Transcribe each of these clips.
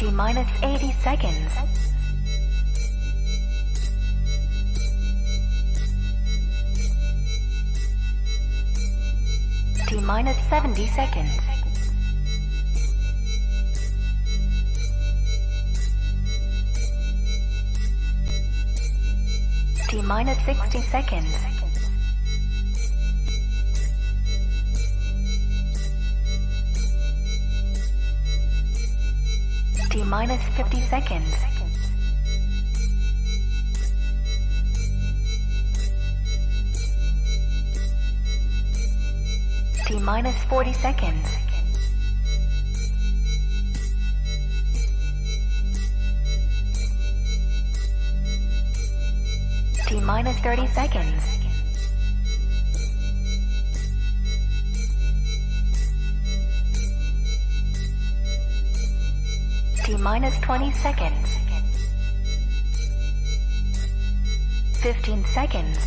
T-minus 80 seconds. T-minus 70 seconds. T-minus 60 seconds. T-minus 50 seconds. T-minus 40 seconds. T-minus 30 seconds. T-minus 20 seconds. 15 seconds.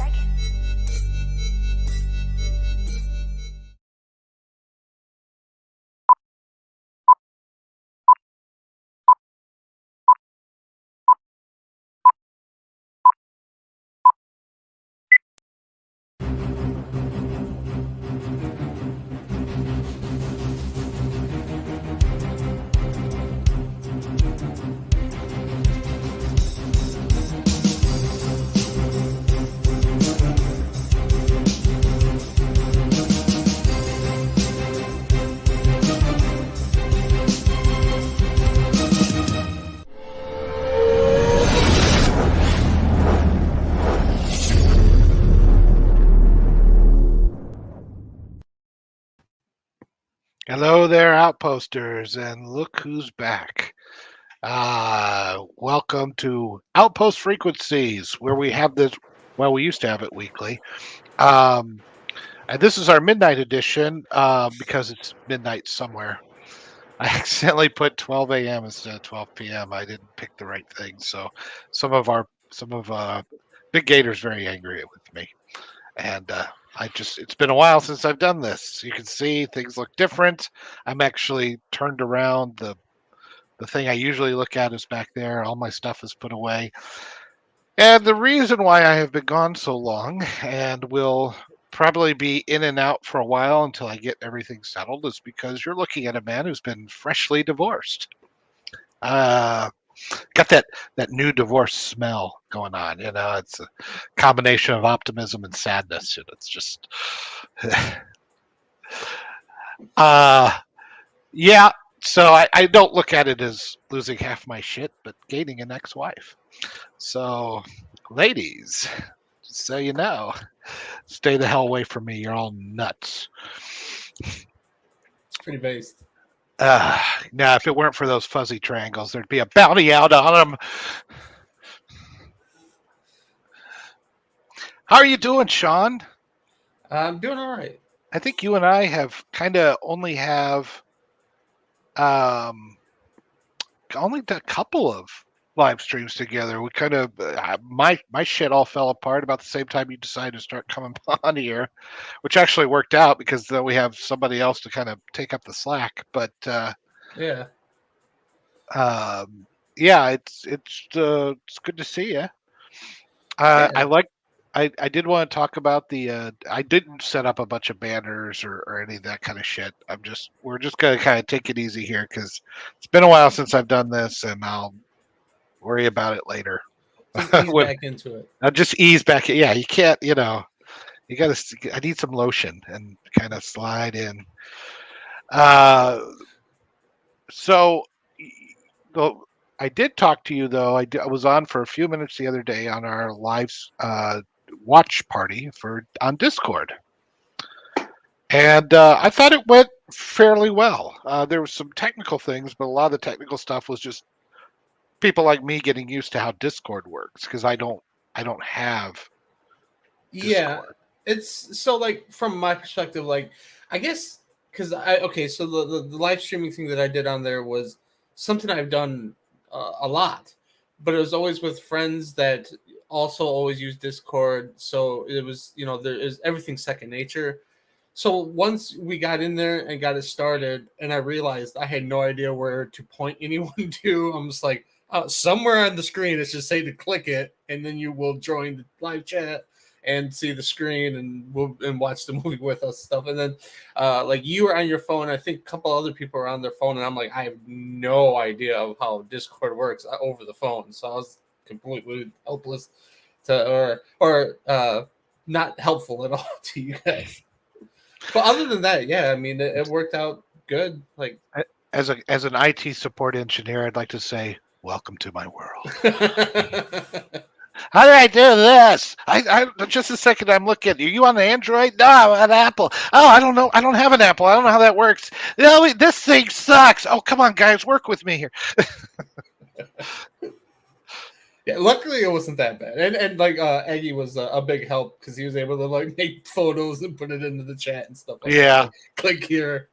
Hello there, Outposters, and look who's back. Welcome to Outpost Frequencies, where we have this, well, we used to have it weekly. And this is our midnight edition because it's midnight somewhere. I accidentally put 12 a.m. instead of 12 p.m. I didn't pick the right thing, so some of Big Gator's very angry with me. And it's been a while since I've done this. You can see things look different. I'm actually turned around. The thing I usually look at is back there. All my stuff is put away. And the reason why I have been gone so long and will probably be in and out for a while until I get everything settled is because you're looking at a man who's been freshly divorced. Got that new divorce smell going on. It's a combination of optimism and sadness. It's just, yeah. So I don't look at it as losing half my shit, but gaining an ex-wife. So, ladies, just so you know, stay the hell away from me. You're all nuts. It's pretty based. Now, if it weren't for those fuzzy triangles, there'd be a bounty out on them. How are you doing, Sean? I'm doing all right. I think you and I have kind of only have only a couple of live streams together. We kind of my shit all fell apart about the same time you decided to start coming on here, which actually worked out because then we have somebody else to kind of take up the slack. But yeah, it's good to see you. I did want to talk about the. I didn't set up a bunch of banners or any of that kind of shit. We're just gonna kind of take it easy here because it's been a while since I've done this, and I'll worry about it later. just ease back into it. I'll just ease back. Yeah, you can't. You gotta. I need some lotion and kind of slide in. So, I did talk to you though. I was on for a few minutes the other day on our live watch party on Discord, and I thought it went fairly well. There were some technical things, but a lot of the technical stuff was just people like me getting used to how Discord works because I don't have Discord. Yeah, it's so like from my perspective, like I guess because so the live streaming thing that I did on there was something I've done a lot, but it was always with friends that also always use Discord. So it was there is everything second nature. So once we got in there and got it started, and I realized I had no idea where to point anyone to, I'm just like, oh, somewhere on the screen it should say to click it, and then you will join the live chat and see the screen and watch the movie with us stuff. And then like you were on your phone, I think a couple other people are on their phone, and I'm like, I have no idea of how Discord works over the phone, so I was completely helpless or not helpful at all to you guys. But other than that, yeah, I mean, it worked out good. Like, As an IT support engineer, I'd like to say, welcome to my world. How do I do this? I just a second. I'm looking. Are you on Android? No, I'm on Apple. Oh, I don't know. I don't have an Apple. I don't know how that works. No, this thing sucks. Oh, come on, guys, work with me here. yeah, luckily it wasn't that bad, and like Aggie was a big help because he was able to like make photos and put it into the chat and stuff like that. Yeah. Like, click here.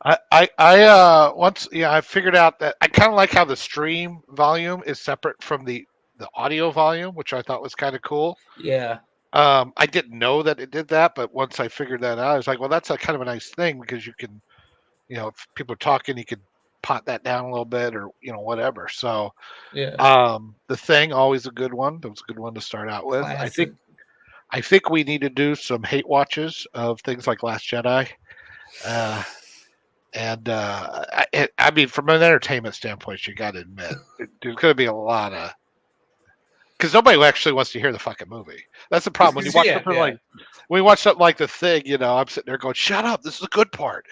I once I figured out that I kind of like how the stream volume is separate from the audio volume, which I thought was kind of cool. Yeah. I didn't know that it did that, but once I figured that out, I was like, well, that's a kind of a nice thing because you can, if people are talking, you could pot that down a little bit or whatever. So Yeah. the thing, always a good one. That was a good one to start out with. Classic. I think we need to do some hate watches of things like Last Jedi. And I mean, from an entertainment standpoint, you got to admit, there's going to be a lot of, because nobody actually wants to hear the fucking movie. That's the problem. When you watch something like, when you watch something like The Thing, I'm sitting there going, "Shut up! This is the good part."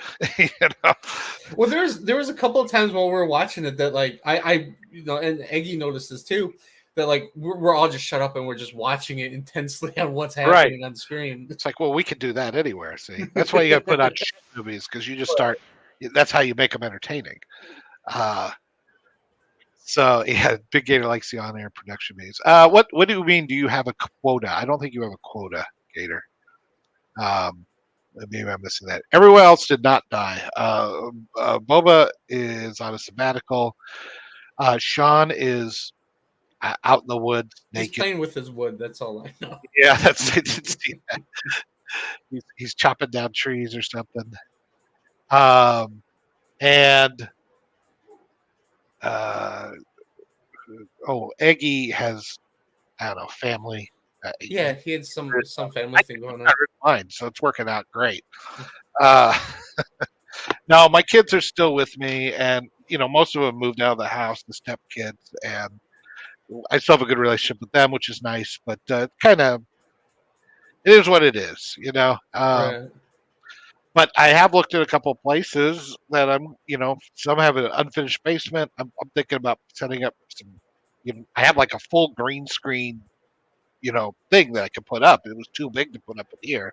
Well, there was a couple of times while we were watching it that like I and Eggy noticed this too, that like we're all just shut up and we're just watching it intensely on what's happening on screen. It's like, well, we could do that anywhere. See, that's why you got to put on shit movies because you just start. That's how you make them entertaining. So yeah, Big Gator likes the on-air production meetings. What do you mean? Do you have a quota? I don't think you have a quota, Gator. Maybe I'm missing that. Everyone else did not die. Boba is on a sabbatical. Sean is out in the woods naked. He's playing with his wood. That's all I know. Yeah, that's it. That. He's chopping down trees or something. And Eggy has, I don't know, family. Yeah, he had some family thing going on. Mine, so it's working out great. No, my kids are still with me, and most of them moved out of the house, the step kids, and I still have a good relationship with them, which is nice. But kind of, it is what it is, Right. But I have looked at a couple of places that I'm, some have an unfinished basement. I'm thinking about setting up some. I have like a full green screen, thing that I could put up. It was too big to put up in here.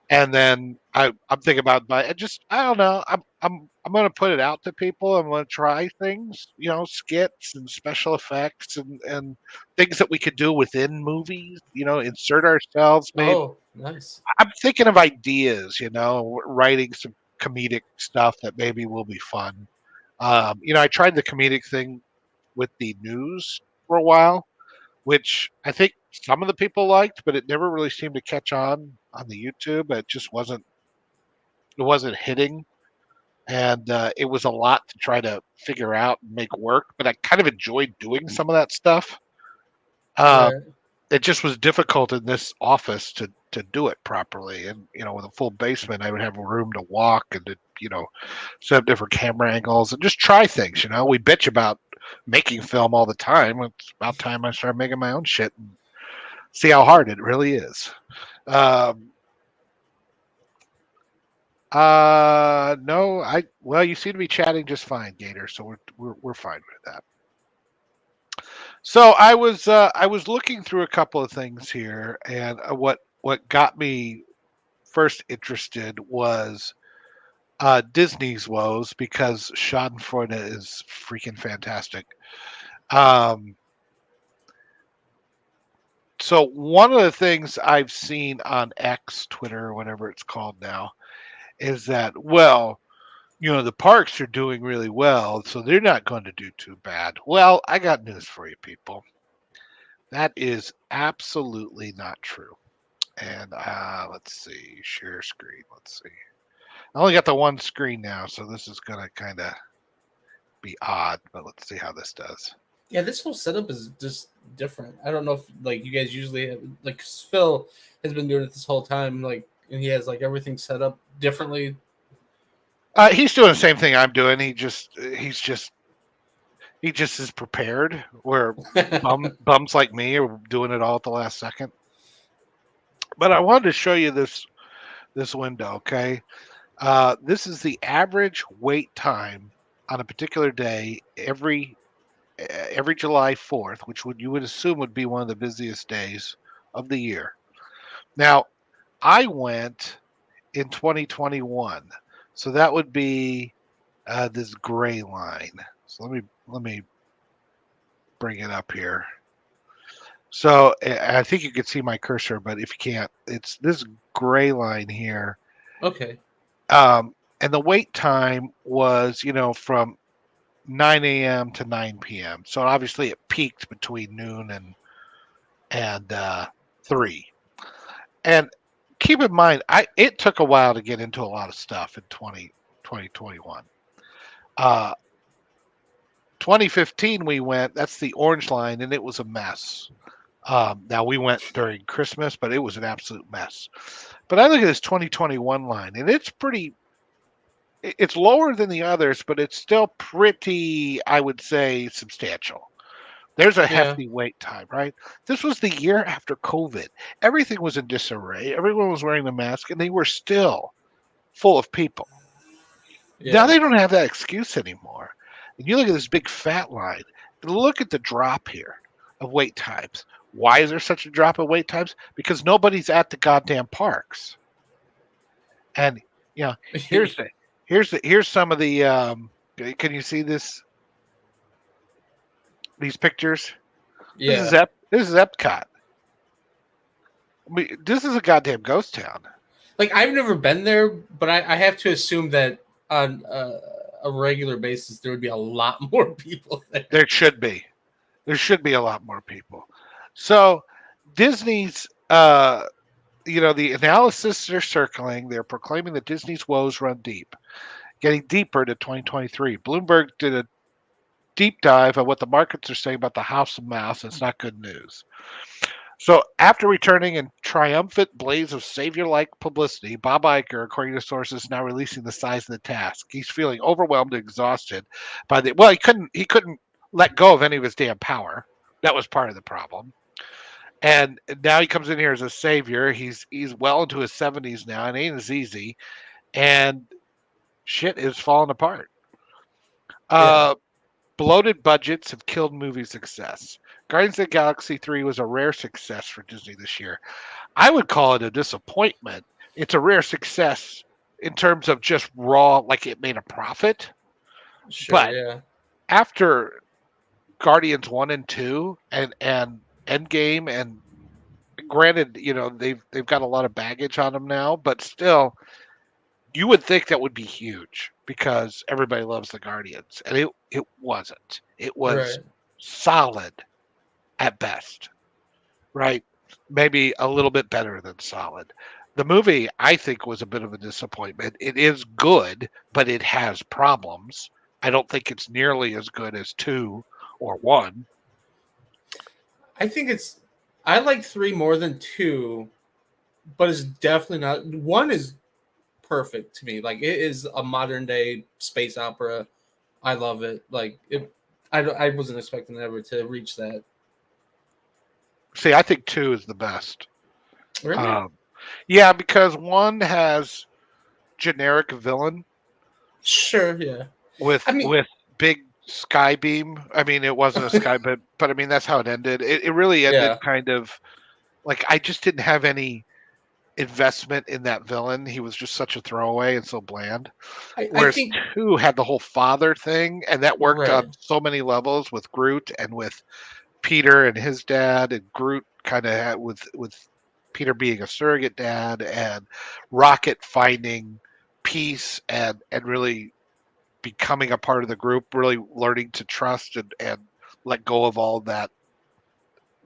And then I'm thinking about I don't know. I'm going to put it out to people. I'm going to try things, skits and special effects and things that we could do within movies. Insert ourselves. Maybe. Oh, nice. I'm thinking of ideas. Writing some comedic stuff that maybe will be fun. I tried the comedic thing with the news for a while, which I think some of the people liked, but it never really seemed to catch on the YouTube. It just wasn't hitting, and it was a lot to try to figure out and make work. But I kind of enjoyed doing some of that stuff. Right. It just was difficult in this office to do it properly, and with a full basement, I would have room to walk and to set up different camera angles and just try things. We bitch about making film all the time. It's about time I started making my own shit and see how hard it really is. No, well, you seem to be chatting just fine, Gator, so we're fine with that. So I was looking through a couple of things here, and what got me first interested was Disney's woes, because Schadenfreude is freaking fantastic. So one of the things I've seen on X, Twitter, or whatever it's called now, is that, well, the parks are doing really well, so they're not going to do too bad. Well, I got news for you, people. That is absolutely not true. And let's see, share screen. Let's see. I only got the one screen now, so this is gonna kind of be odd. But let's see how this does. Yeah, this whole setup is just different. I don't know if like you guys usually have, like 'cause Phil has been doing it this whole time, like, and he has like everything set up differently. He's doing the same thing I'm doing. He just is prepared. Where bums like me are doing it all at the last second. But I wanted to show you this window. Okay, this is the average wait time on a particular day every July 4th, which you would assume would be one of the busiest days of the year. Now, I went in 2021, so that would be this gray line. So let me bring it up here. So I think you can see my cursor, but if you can't, it's this gray line here. Okay. And the wait time was, from 9 a.m. to 9 p.m. So obviously it peaked between noon and 3. And keep in mind, it took a while to get into a lot of stuff in 2021. 2015 we went. That's the orange line, and it was a mess. Now we went during Christmas, but it was an absolute mess. But I look at this 2021 line, and it's lower than the others, but it's still pretty, I would say, substantial. There's a Yeah. hefty wait time, right? This was the year after COVID. Everything was in disarray. Everyone was wearing the mask, and they were still full of people. Now Yeah. they don't have that excuse anymore. And you look at this big fat line. Look at the drop here of wait times. Why is there such a drop of wait times? Because nobody's at the goddamn parks. And here's here's some of the. Can you see this? These pictures. Yeah. This is Epcot. I mean, this is a goddamn ghost town. Like I've never been there, but I have to assume that on a regular basis there would be a lot more people there. There should be. There should be a lot more people. So Disney's the analysis they're circling, they're proclaiming that Disney's woes run deep, getting deeper to 2023. Bloomberg did a deep dive on what the markets are saying about the House of Mouse. It's not good news. So after returning in triumphant blaze of savior-like publicity, Bob Iger, according to sources, is now releasing the size of the task. He's feeling overwhelmed and exhausted by he couldn't let go of any of his damn power. That was part of the problem. And now he comes in here as a savior. He's well into his 70s now, and it ain't as easy. And shit is falling apart. Yeah. Bloated budgets have killed movie success. Guardians of the Galaxy 3 was a rare success for Disney this year. I would call it a disappointment. It's a rare success in terms of just raw, like it made a profit. Sure. But Yeah. after Guardians 1 and 2 and Endgame, and granted, they've got a lot of baggage on them now, but still, you would think that would be huge because everybody loves the Guardians, and it wasn't. It was Right. solid at best, right? Maybe a little bit better than solid. The movie, I think, was a bit of a disappointment. It is good, but it has problems. I don't think it's nearly as good as 2 or 1. I think I like 3 more than 2, but it's definitely not. 1 is perfect to me. Like it is a modern day space opera. I love it. Like it. I wasn't expecting ever to reach that. See, I think 2 is the best. Really? Yeah, because 1 has generic villain Sure. Yeah. with I mean, with big sky beam. I mean, it wasn't a sky, but I mean that's how it ended. It really ended yeah. kind of like I just didn't have any investment in that villain. He was just such a throwaway and so bland. I Whereas think 2 had the whole father thing, and that worked right. on so many levels with Groot and with Peter and his dad, and Groot kind of had with Peter being a surrogate dad, and Rocket finding peace and really becoming a part of the group, really learning to trust and let go of all that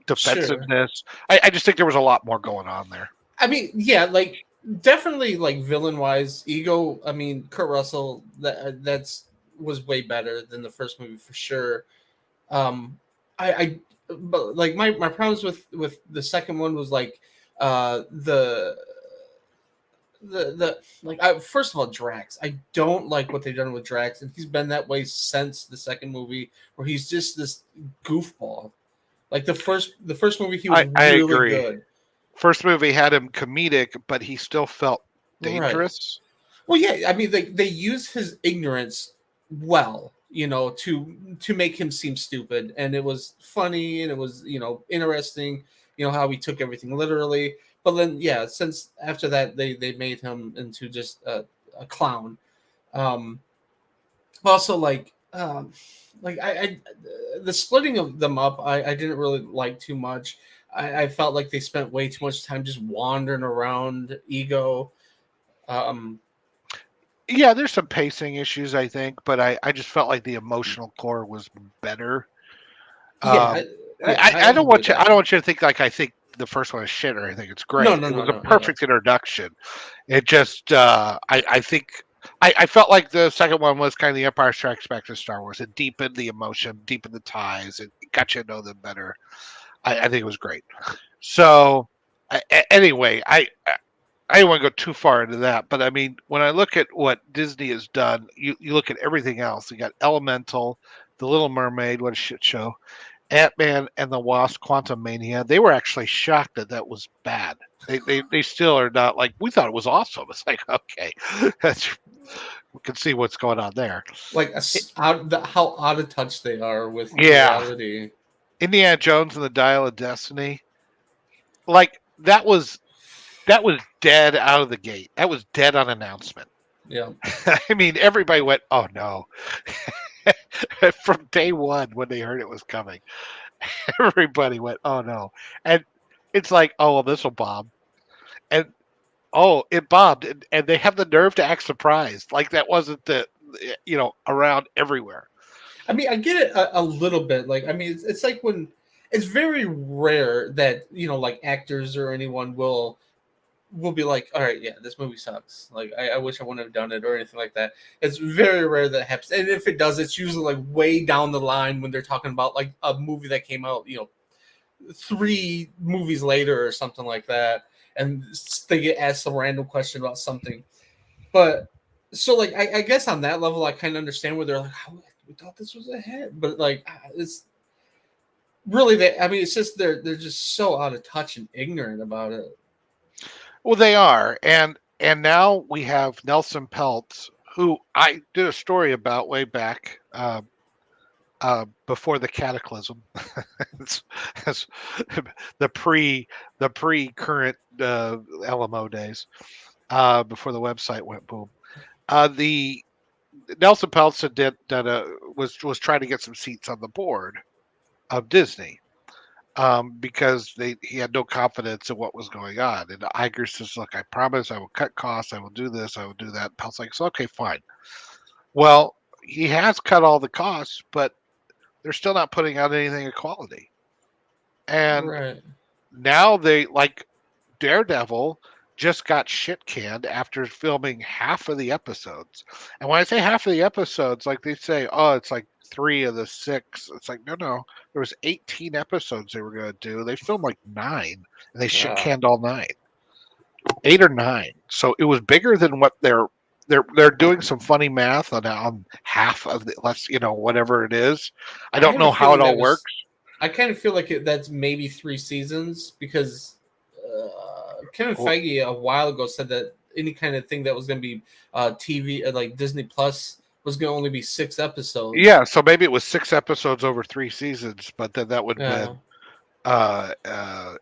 Sure. defensiveness. I just think there was a lot more going on there. I mean, yeah, like definitely like villain wise, Ego. I mean, Kurt Russell that's was way better than the first movie for sure. I but like my problems with the second one was like uh the the like first of all Drax. I don't like what they've done with Drax, and he's been that way since the second movie, where he's just this goofball. Like the first movie, he was I really agree. good. First movie had him comedic, but he still felt Right. dangerous. Well, yeah. I mean, they use his ignorance well, to make him seem stupid, and it was funny, and it was interesting. How he took everything literally. But then, yeah, since after that, they made him into just a clown. Um, Also, like the splitting of them up, I didn't really like too much. I felt like they spent way too much time just wandering around Ego. Um, Yeah, there's some pacing issues, I think, but I just felt like the emotional core was better. yeah, Um, I I don't agree with want you. I that. don't want you to think like I think the first one is shit or anything. It's No, great. no, It no, was a no. Yeah, perfect introduction. It just I think I felt like the second one was kind of the Empire Strikes Back to Star Wars. It deepened the emotion, deepened the ties, it got you to know them better. I think it was great. So anyway, I don't want to go too far into that, but I mean, when I look at what Disney has done, you look at everything else. You got Elemental, The Little Mermaid, what a shit show. Ant-Man and the Wasp: Quantumania. They were actually shocked that that was bad. They still are not like we thought it was awesome. It's like okay, that's we can see what's going on there. like how out of touch they are with Yeah, reality. Indiana Jones and the Dial of Destiny. Like that was dead out of the gate. That was dead on announcement. Yeah, I mean, everybody went, "Oh no!" From day one when they heard it was coming. Everybody went, "Oh no!" And it's like, "Oh, well, this will bomb." And oh, it bombed, and they have the nerve to act surprised, like that wasn't around everywhere. I mean, I get it a little bit. Like, I mean, it's like when it's very rare that like actors or anyone will be like, all right, yeah, this movie sucks. Like, I wish I wouldn't have done it or anything like that. It's very rare that happens. And if it does, it's usually like way down the line when they're talking about like a movie that came out, 3 movies later or something like that. And they get asked some random question about something. But so, like, I guess on that level, I kind of understand where they're like, oh, we thought this was a hit. But like, it's really I mean, it's just they're just so out of touch and ignorant about it. Well, they are, and now we have Nelson Peltz, who I did a story about way back before the Cataclysm. it's, it's the pre current LMO days, before the website went boom. The Nelson Peltz did was trying to get some seats on the board of Disney, because he had no confidence in what was going on. And Iger says, "Look, I promise I will cut costs. I will do this. I will do that." And Pelt's like, "So okay, fine." Well, he has cut all the costs, but they're still not putting out anything of quality. And Right. now they like Daredevil just got shit canned after filming half of the episodes. And when I say half of the episodes, like they say, oh, it's like 3 of the 6. It's like no. There was 18 episodes they were going to do. They filmed like 9, and they shit Yeah. canned all 9, 8 or 9. So it was bigger than what they're doing some funny math on half of the let's whatever it is. I I don't have a know how it feeling all that works. was. I kind of feel like that's maybe 3 seasons because Kevin Well, Feige a while ago said that any kind of thing that was going to be TV like Disney Plus was going to only be 6 episodes. yeah, so maybe it was 6 episodes over 3 seasons, but then that would have Yeah, been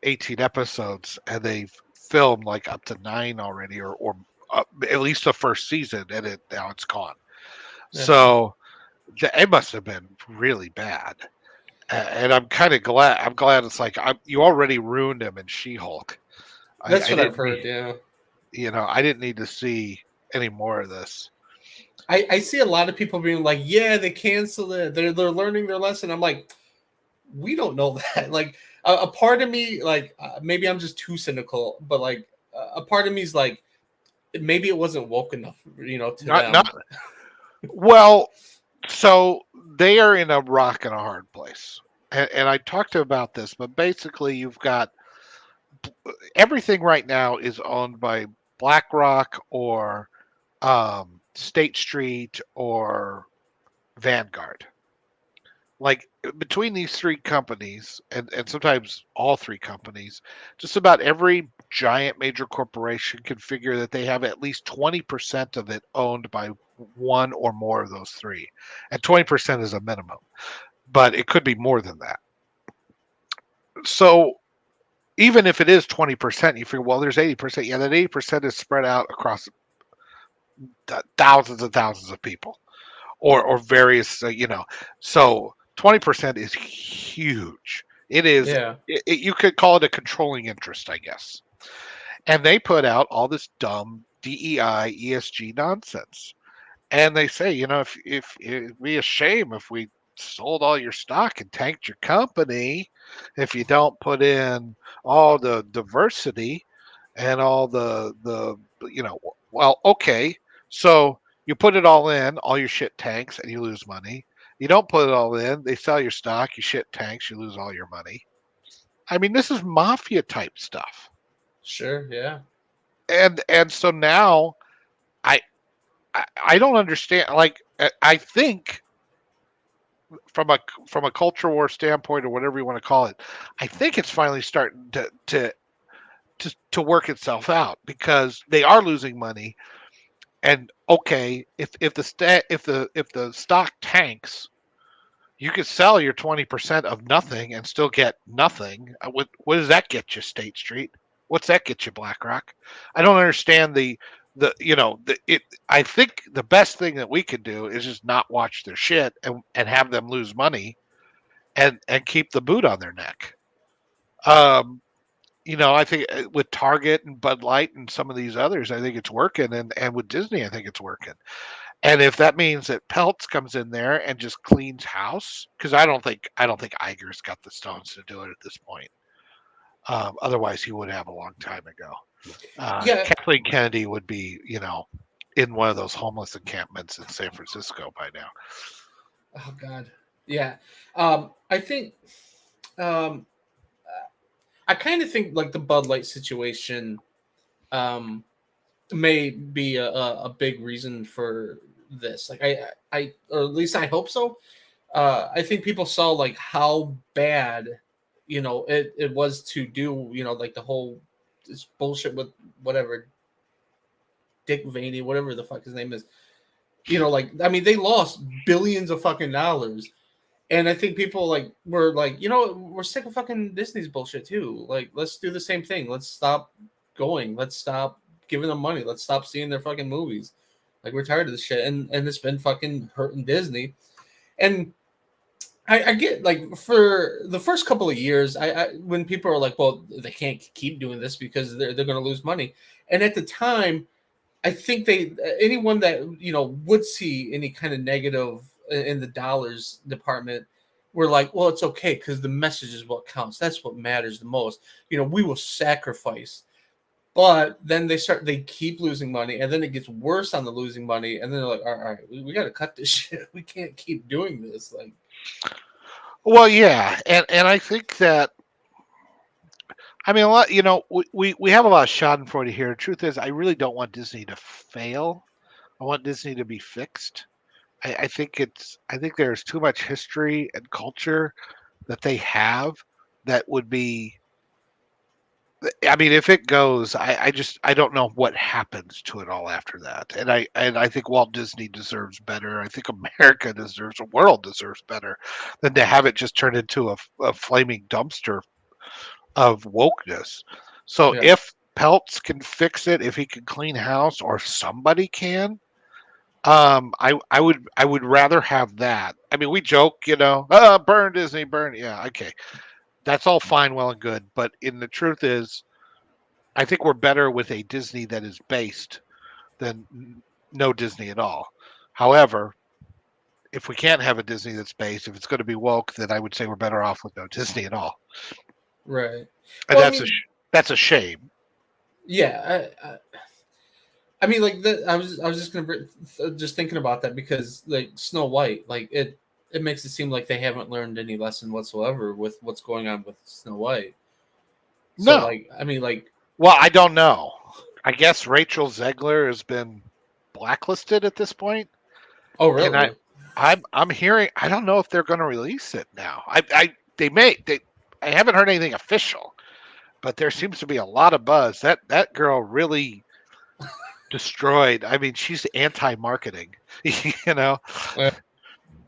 18 episodes, and they've filmed like up to 9 already, or at least the first season, and now it's gone. yeah. So it must have been really bad, and I'm kind of glad. I'm glad it's like you already ruined him in She-Hulk. That's I what I've didn't heard. need, Yeah, I didn't need to see any more of this. I see a lot of people being like, "Yeah, they canceled it. They're learning their lesson." I'm like, we don't know that. Like a part of me, like maybe I'm just too cynical, but like a part of me is like, maybe it wasn't woke enough, to Not, them. well, so they are in a rock and a hard place. And I talked about this, but basically you've got everything right now is owned by BlackRock or State Street or Vanguard. Like between these three companies, and sometimes all three companies, just about every giant major corporation can figure that they have at least 20% of it owned by one or more of those three. And 20% is a minimum, but it could be more than that. So even if it is 20%, you figure, well, there's 80%. Yeah, that 80% is spread out across thousands and thousands of people, or various, So 20% is huge. It is. Yeah. You could call it a controlling interest, I guess. And they put out all this dumb DEI, ESG nonsense. And they say, if it'd be a shame if we sold all your stock and tanked your company if you don't put in all the diversity and all well, okay. So you put it all in, all your shit tanks and you lose money. You don't put it all in, they sell your stock, you shit tanks, you lose all your money. I mean, this is mafia type stuff. Sure. Yeah. And so now I I don't understand. Like I think from a culture war standpoint or whatever you want to call it, I think it's finally starting to work itself out because they are losing money. And okay, if the stock tanks, you could sell your 20% of nothing and still get nothing. What does that get you, State Street? What's that get you, BlackRock? I don't understand I think the best thing that we could do is just not watch their shit and have them lose money and keep the boot on their neck. I think with Target and Bud Light and some of these others, I think it's working, and with Disney, I think it's working. And if that means that Peltz comes in there and just cleans house, because I don't think Iger's got the stones to do it at this point. Otherwise, he would have a long time ago. Yeah. Kathleen Kennedy would be, in one of those homeless encampments in San Francisco by now. Oh God. Yeah. I think. I kind of think like the Bud Light situation may be a big reason for this. Like or at least I hope so. I think people saw like how bad, it was to do, like the whole this bullshit with whatever Dick Vaney, whatever the fuck his name is. Like I mean, they lost billions of fucking dollars. And I think people were like, we're sick of fucking Disney's bullshit too. Like, let's do the same thing. Let's stop going. Let's stop giving them money. Let's stop seeing their fucking movies. Like, we're tired of this shit. And it's been fucking hurting Disney. And I get, like, for the first couple of years, when people are like, well, they can't keep doing this because they're going to lose money. And at the time, I think anyone that, would see any kind of negative in the dollars department were like, well, it's okay because the message is what counts. That's what matters the most. We will sacrifice. But then they keep losing money, and then it gets worse on the losing money, and then they're like, all right, we got to cut this shit. We can't keep doing this. Like, well, yeah, and I think that, I mean, a lot. We have a lot of Schadenfreude here. The truth is, I really don't want Disney to fail. I want Disney to be fixed. I think there's too much history and culture that they have that would be. I mean, if it goes, I don't know what happens to it all after that. And I think Walt Disney deserves better. I think America deserves, the world deserves better than to have it just turn into a flaming dumpster of wokeness. So yeah. if Peltz can fix it, if he can clean house, or somebody can, I would rather have that. I mean, we joke, burn Disney, burn. Yeah, okay, that's all fine, well and good. But the truth is, I think we're better with a Disney that is based than no Disney at all. However, if we can't have a Disney that's based, if it's going to be woke, then I would say we're better off with no Disney at all. Right. And Well, I mean, that's a shame. Yeah, I mean, like that. I was just just thinking about that because like Snow White, like it makes it seem like they haven't learned any lesson whatsoever with what's going on with Snow White. So No. like, I mean, like, Well, I don't know. I guess Rachel Zegler has been blacklisted at this point, oh and really? I'm hearing I don't know if they're going to release it now. I haven't heard anything official, but there seems to be a lot of buzz. That girl really destroyed. I mean, she's anti-marketing. You know, Yeah.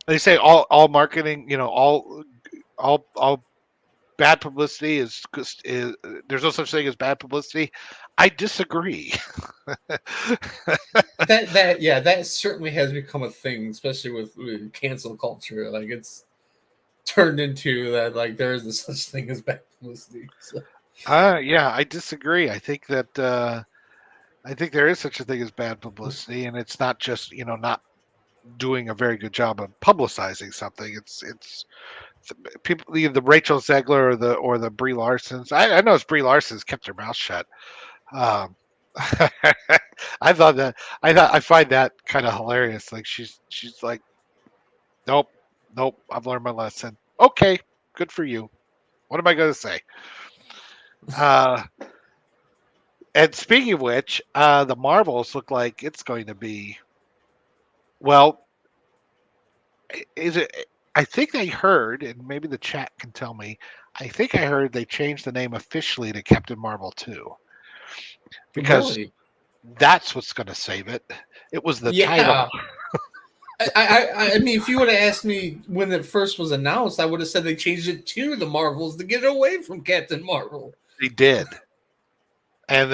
they say all marketing. You know, all bad publicity is there's no such thing as bad publicity. I disagree. That certainly has become a thing, especially with cancel culture. Like it's turned into that. Like there is no such thing as bad publicity. So, Yeah, I disagree. I think there is such a thing as bad publicity, and it's not just not doing a very good job of publicizing something. It's people, the Rachel Zegler or the Brie Larsons. I know it's Brie Larson's kept her mouth shut. Um, I thought that I find that kind of hilarious. Like she's like, nope, nope. I've learned my lesson. Okay, good for you. What am I going to say? Uh, and speaking of which, the Marvels look like it's going to be well. Is it? I think I heard, and maybe the chat can tell me. I think I heard they changed the name officially to Captain Marvel 2 because really? that's what's going to save it. It was the title. Yeah. I mean, if you would have asked me when it first was announced, I would have said they changed it to the Marvels to get away from Captain Marvel. They did. And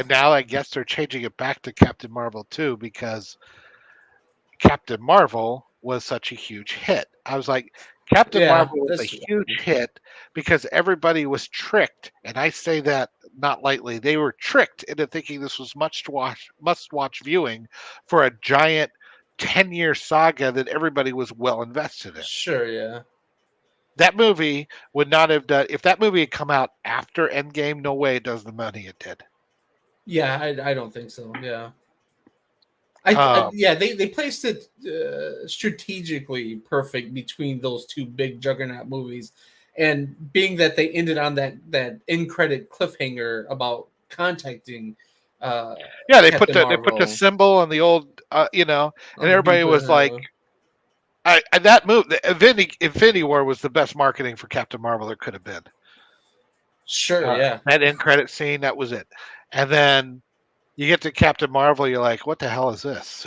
now I guess they're changing it back to Captain Marvel 2 because Captain Marvel was such a huge hit. I was like, Captain Yeah, Marvel was a that's huge hit because everybody was tricked, and I say that not lightly. They were tricked into thinking this was must watch viewing for a giant 10-year saga that everybody was well invested in. sure. Yeah, That movie would not have done if that movie had come out after Endgame. No way it does the money it did. yeah. I don't think so. Yeah, Um, yeah. They placed it strategically perfect between those two big juggernaut movies, and being that they ended on that end credit cliffhanger about contacting yeah, Captain they put the Marvel symbol on the old, and on the everybody beep. was like, that move, the Infinity War was the best marketing for Captain Marvel there could have been. Sure. Yeah. That end credit scene, that was it. And then you get to Captain Marvel, you're like, what the hell is this?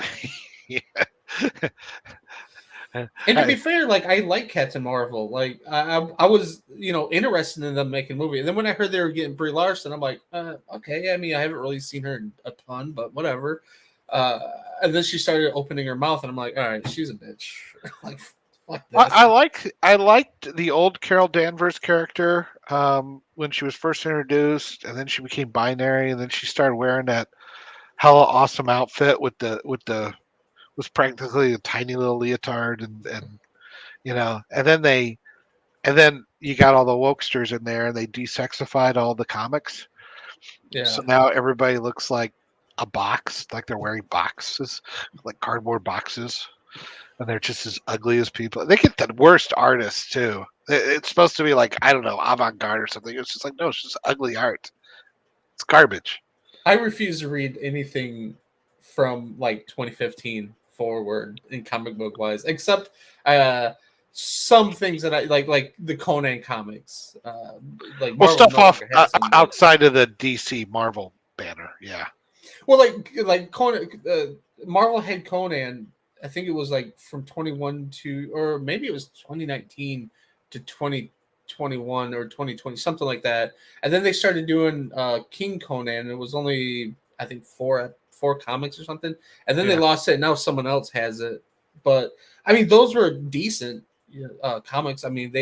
And to be fair, like I like Captain Marvel. Like I was, interested in them making a movie. And then when I heard they were getting Brie Larson, I'm like, okay. I mean, I haven't really seen her a ton, but whatever. And then she started opening her mouth, and I'm like, all right, she's a bitch. Like, fuck this. I liked the old Carol Danvers character when she was first introduced, and then she became binary, and then she started wearing that hella awesome outfit with the was practically a tiny little leotard, and and then you got all the wokesters in there, and they desexified all the comics, so Yeah, now everybody looks like a box, like they're wearing boxes, like cardboard boxes, and they're just as ugly as people. They get the worst artists too. It's supposed to be like, I don't know, avant-garde or something. It's just like, no, it's just ugly art. It's garbage. I refuse to read anything from like 2015 forward in comic book wise, except some things that I like the Conan comics. Like Well, Marvel stuff no off longer has them, but outside of the DC Marvel banner, yeah. well, like Conan, Marvel had Conan. I think it was like from 21 to, or maybe it was 2019 to 2021 or 2020, something like that. And then they started doing King Conan. It was only I think four comics or something. And then they Yeah. lost it. Now someone else has it. But I mean, those were decent comics. I mean,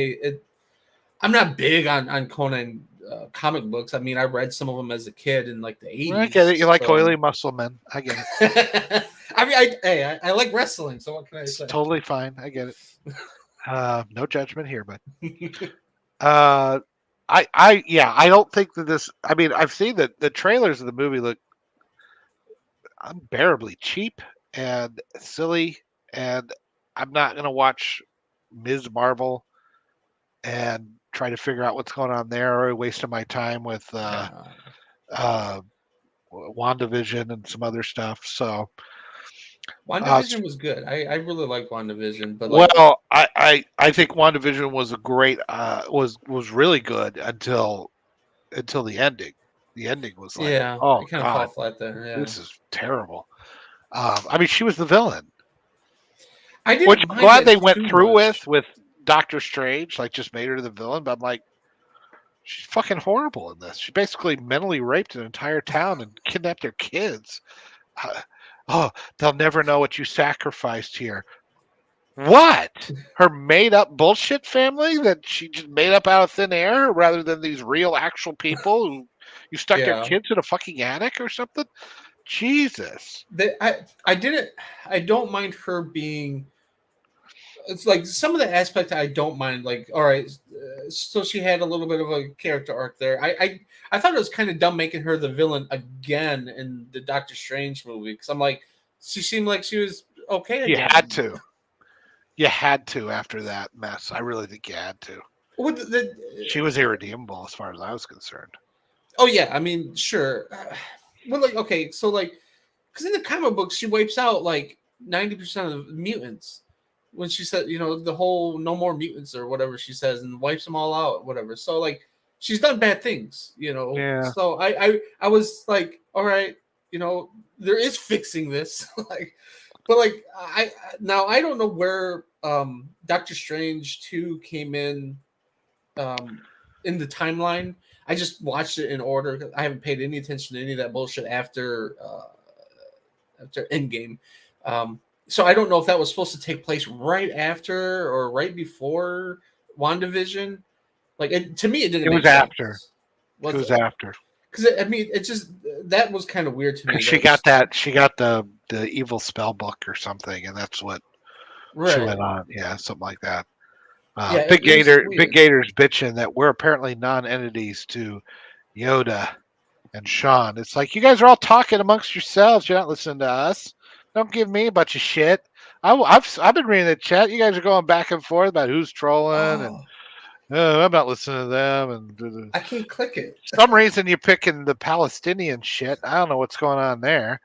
I'm not big on Conan comic books. I mean, I read some of them as a kid in like the I get it. You 80s. like So oily muscle men. I get it. I mean, I like wrestling, so what can I It's say? totally fine. I get it. No judgment here, but uh, I don't think that this. I mean, I've seen the trailers of the movie look unbearably cheap and silly, and I'm not gonna watch Ms. Marvel and try to figure out what's going on there, or wasting my time with Yeah. uh, WandaVision and some other stuff. So, uh, WandaVision was good. I really liked WandaVision, but like, well, I think WandaVision was a great was really good until the ending. The ending was like, yeah, oh it kind of fell god, flat there. Yeah, this is terrible. I mean, she was the villain, I which didn't I'm mind glad it they went too through much. with Doctor Strange, like just made her the villain. But I'm like, she's fucking horrible in this. She basically mentally raped an entire town and kidnapped their kids. Uh, oh, they'll never know what you sacrificed here. What? Her made up bullshit family that she just made up out of thin air rather than these real actual people who you stuck their Yeah, kids in a fucking attic or something? Jesus. I didn't. I don't mind her being. It's like some of the aspect I don't mind. Like, all right, so she had a little bit of a character arc there. I thought it was kind of dumb making her the villain again in the Doctor Strange movie because I'm like, she seemed like she was okay You had again. to. You had to after that mess. I really think you had to. What She was irredeemable as far as I was concerned. oh yeah, I mean, sure. Well, like okay, so like, because in the comic books she wipes out like 90% of the mutants when she said, the whole no more mutants or whatever she says, and wipes them all out, whatever. So like, she's done bad things. Yeah. So I was like, all right, there is fixing this, like, but like now I don't know where Doctor Strange 2 came um in the timeline. I just watched it in order. I haven't paid any attention to any of that bullshit after Endgame. So I don't know if that was supposed to take place right after or right before WandaVision. Like to me, it didn't It was make after. sense. It Was was it? after. Because I mean, it just that was kind of weird to me. She got that. She got the evil spell book or something, and that's what she Right? went on. Yeah, something like that. Yeah, Big it was Gator, Big weird. Gator's bitching that we're apparently non-entities to Yoda and Sean. It's like you guys are all talking amongst yourselves. You're not listening to us. Don't give me a bunch of shit. I've been reading the chat. You guys are going back and forth about who's trolling, and Oh, I'm not listening to them. And I can't click it. some reason you're picking the Palestinian shit. I don't know what's going on there.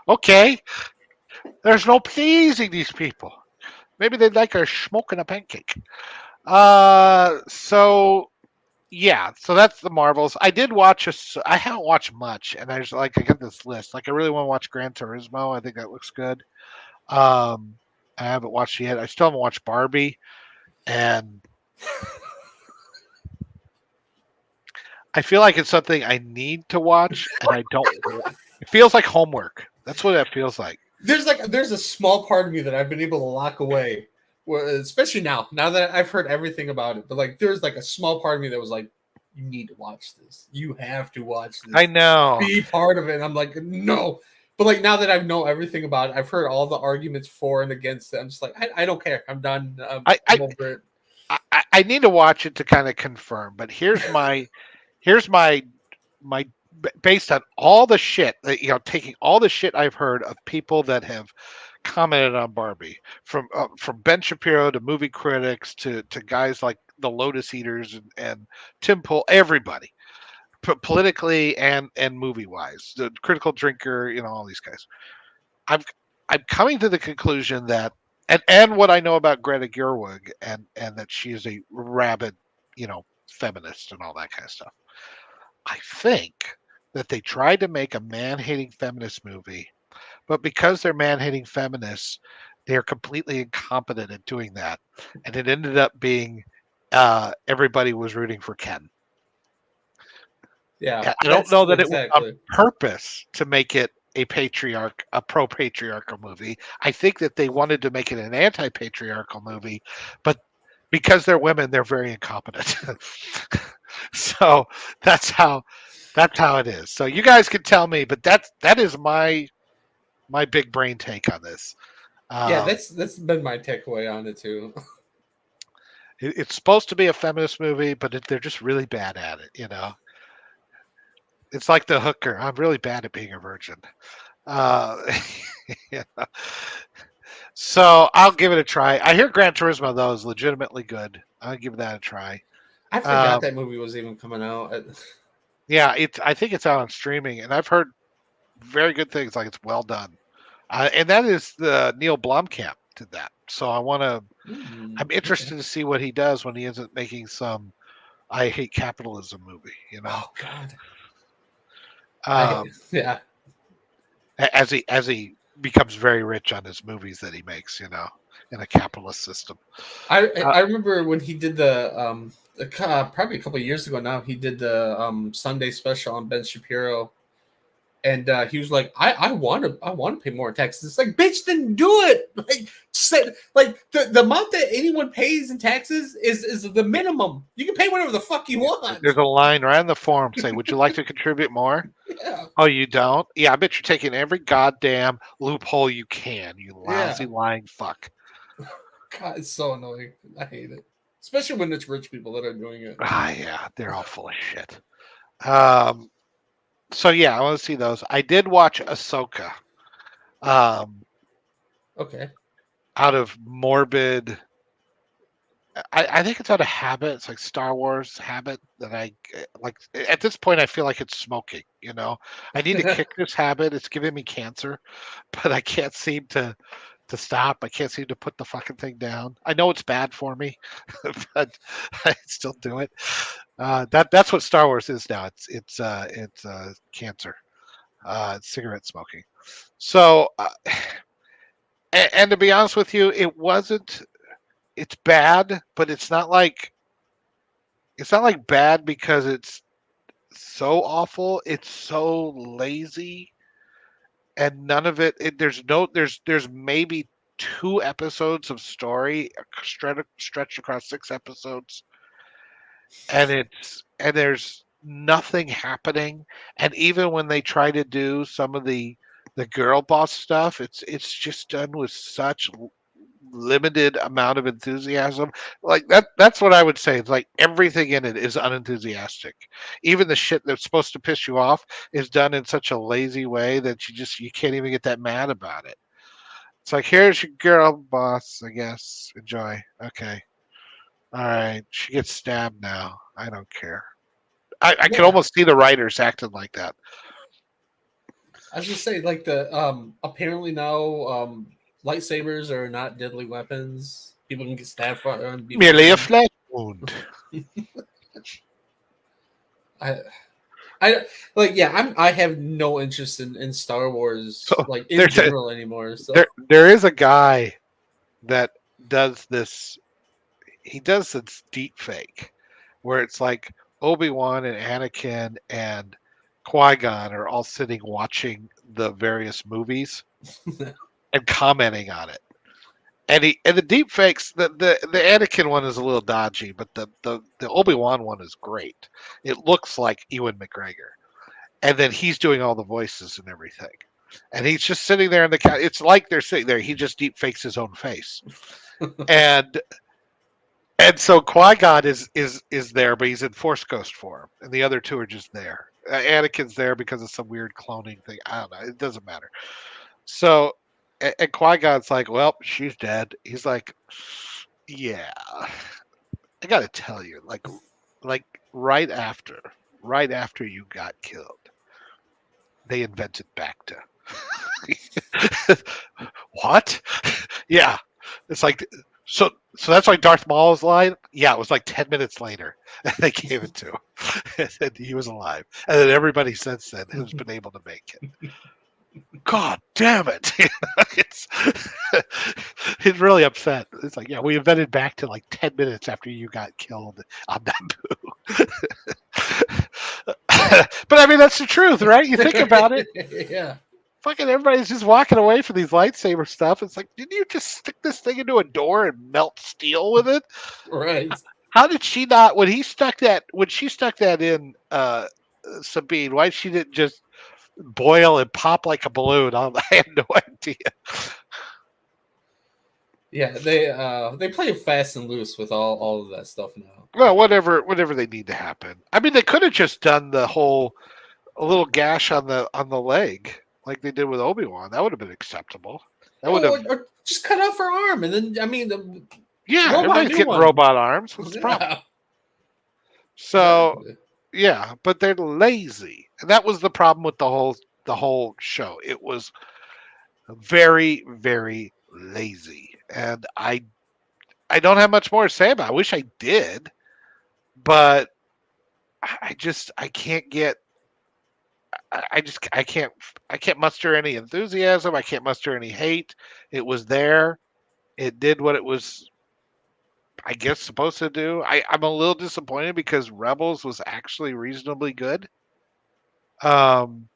Okay, there's no pleasing these people. Maybe they'd like a smoking a pancake. So yeah, so that's the Marvels. I did watch I haven't watched much, and I got this list. Like I really want to watch Gran Turismo. I think that looks good. Um, I haven't watched it yet. I still haven't watched Barbie, and I feel like it's something I need to watch, and I don't. It feels like homework. That's what it feels like. There's a small part of me that I've been able to lock away, especially now that I've heard everything about it. But like, there's like a small part of me that was like, you need to watch this. You have to watch I this. know. Be part of it. And I'm like, no. But like now that I know everything about it, I've heard all the arguments for and against it. I'm just like, I don't care. I'm done. I, I'm I over it. I need to watch it to kind of confirm. But here's my based on all the shit that taking all the shit I've heard of people that have commented on Barbie, from Ben Shapiro to movie critics to guys like the Lotus Eaters and Tim Pool, everybody, politically and movie wise, the Critical Drinker, all these guys. I'm I'm coming to the conclusion that and what I know about Greta Gerwig and that she is a rabid, feminist and all that kind of stuff. I think that they tried to make a man-hating feminist movie, but because they're man-hating feminists, they're completely incompetent at doing that, and it ended up being everybody was rooting for Ken. Yeah, I don't that's know that it was on exactly. purpose to make it a pro-patriarchal movie. I think that they wanted to make it an anti-patriarchal movie, but because they're women, they're very incompetent. So that's how it is. So you guys can tell me, but that is my big brain take on this. Yeah, Um, that's been my takeaway on it too. It's supposed to be a feminist movie, but they're just really bad at it. It's like the hooker. I'm really bad at being a virgin. Uh, yeah. So I'll give it a try. I hear Gran Turismo though is legitimately good. I'll give that a try. I forgot Um, that movie was even coming out. yeah, I think it's out on streaming, and I've heard very good things. Like it's well done, and that is the Neil Blomkamp did that. So I'm Okay. interested to see what he does when he isn't making some I hate capitalism movie. Oh God. Um, Yeah. as he becomes very rich on his movies that he makes, in a capitalist system. I remember when he did probably a couple of years ago now, he did the Sunday special on Ben Shapiro, and he was like, I want to pay more taxes. It's like, bitch, then do it. Like the amount that anyone pays in taxes is the minimum. You can pay whatever the fuck you want. There's a line right in the forum saying, "Would you like to contribute more?" Yeah. Oh, you don't? Yeah, I bet you're taking every goddamn loophole you can. You lousy Yeah. lying fuck. God, it's so annoying. I hate it. Especially when it's rich people that are doing it. Ah, yeah, they're all full of shit. Um, so yeah, I want to see those. I did watch Ahsoka. Um, Okay. out of morbid. I think it's out of habit. It's like Star Wars habit that I like. At this point, I feel like it's smoking. I need to kick this habit. It's giving me cancer, but I can't seem to stop. I can't seem to put the fucking thing down. I know it's bad for me, but I still do it. That's what Star Wars is now. It's cancer. It's cigarette smoking. So, and to be honest with you, it wasn't. It's bad, but it's not like bad because it's so awful. It's so lazy, and none of it. There's maybe 2 episodes of story stretched across 6 episodes, and there's nothing happening. And even when they try to do some of the girl boss stuff, it's just done with such limited amount of enthusiasm. Like that's what I would say. It's like everything in it is unenthusiastic. Even the shit that's supposed to piss you off is done in such a lazy way that you can't even get that mad about it. It's like, here's your girl boss, I guess. Enjoy. Okay. All right. She gets stabbed now. I don't care. I could Yeah. almost see the writers acting like that. I was just say like the apparently now lightsabers are not deadly weapons. People can get stabbed from and be Merely a fine. flesh wound. I I like yeah, I have no interest in Star Wars So like in there's a, general anymore. So there is a guy that does this. He does this deep fake where it's like Obi-Wan and Anakin and Qui-Gon are all sitting watching the various movies and commenting on it. And the deep fakes, the Anakin one is a little dodgy, but the Obi-Wan one is great. It looks like Ewan McGregor. And then he's doing all the voices and everything. And he's just sitting there in the couch. It's like they're sitting there. He just deep fakes his own face. And so Qui-Gon is there, but he's in Force Ghost form, and the other two are just there. Anakin's there because of some weird cloning thing. I don't know. It doesn't matter. So, and Qui-Gon's like, "Well, she's dead." He's like, "Yeah, I got to tell you, like right after you got killed, they invented Bacta." What? Yeah, it's like so. So that's why Darth Maul was alive. Yeah, it was like 10 minutes later they gave it to him, and he was alive. And then everybody since then has been able to make it. God damn it! it's he's really upset. It's like, yeah, we invented back to like 10 minutes after you got killed on Naboo. But I mean, that's the truth, right? You think about it. yeah. Fucking everybody's just walking away from these lightsaber stuff. It's like, didn't you just stick this thing into a door and melt steel with it? Right. How did she not when she stuck that in Sabine, why she didn't just boil and pop like a balloon? I have no idea. Yeah, they play fast and loose with all of that stuff now. Well, whatever they need to happen. I mean, they could have just done the whole a little gash on the leg like they did with Obi-Wan. That would have been acceptable. That would have. Or just cut off her arm, and then I mean, the Yeah, robot everybody's new getting one. robot arms. What's the problem? Yeah, So exactly. yeah, but they're lazy, and that was the problem with the whole show. It was very very lazy, and I don't have much more to say about it. I wish I did, but I can't get I can't muster any enthusiasm. I can't muster any hate. It was there. It did what it was, I guess, supposed to do. I'm a little disappointed because Rebels was actually reasonably good. Um,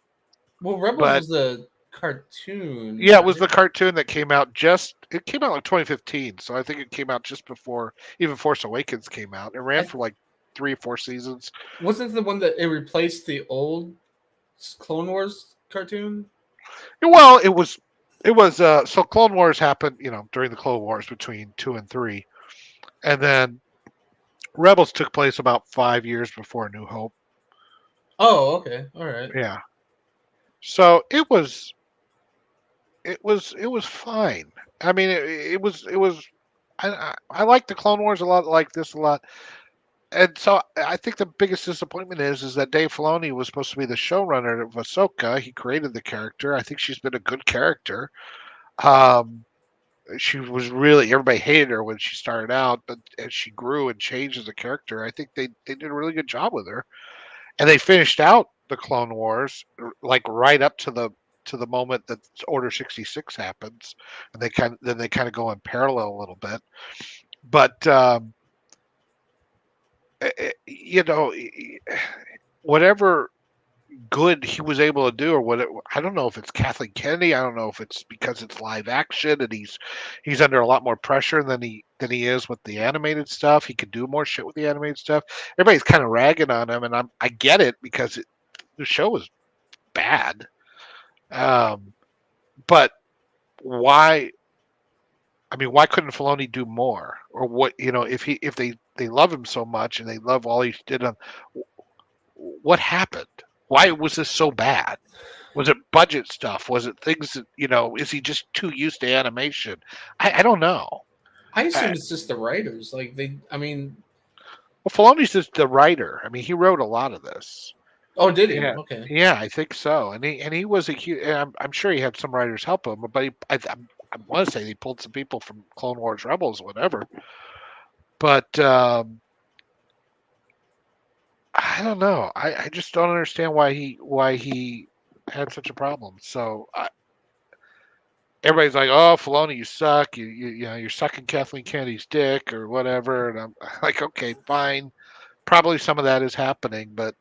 Well, Rebels but was the cartoon, yeah, it was right? the cartoon that came out it came out like 2015, so I think it came out just before even Force Awakens came out. It ran I for like 3 or 4 seasons. wasn't the one that it replaced the old Clone Wars cartoon. Well, it was so Clone Wars happened, during the Clone Wars between 2 and 3, and then Rebels took place about 5 years before New Hope. Oh, okay, all right. Yeah, so it was fine. I mean, it was. I like the Clone Wars a lot, like this a lot, and so I think the biggest disappointment is that Dave Filoni was supposed to be the showrunner of Ahsoka. He created the character. I think she's been a good character. Um, she was really everybody hated her when she started out, but as she grew and changed as a character, I think they did a really good job with her. And they finished out the Clone Wars like right up to the moment that Order 66 happens, and they kind of go in parallel a little bit. But whatever good he was able to do, or what I don't know if it's Kathleen Kennedy. I don't know if it's because it's live action and he's under a lot more pressure than he is with the animated stuff. He could do more shit with the animated stuff. Everybody's kind of ragging on him, and I get it because the show was bad. Um, but why? I mean, why couldn't Filoni do more? Or what? If they love him so much and they love all he did on, what happened? Why was this so bad? Was it budget stuff? Was it things that Is he just too used to animation? I don't know. I assume I, it's just the writers. Like they, I mean, well, Filoni's just the writer. I mean, he wrote a lot of this. oh, did he? Yeah, Okay, yeah, I think so. And he was a huge. And I'm sure he had some writers help him, but I want to say he pulled some people from Clone Wars, Rebels, whatever. But I don't know. I just don't understand why he had such a problem. So everybody's like, "Oh, Filoni, you suck. You're sucking Kathleen Kennedy's dick or whatever." And I'm like, "Okay, fine. Probably some of that is happening, but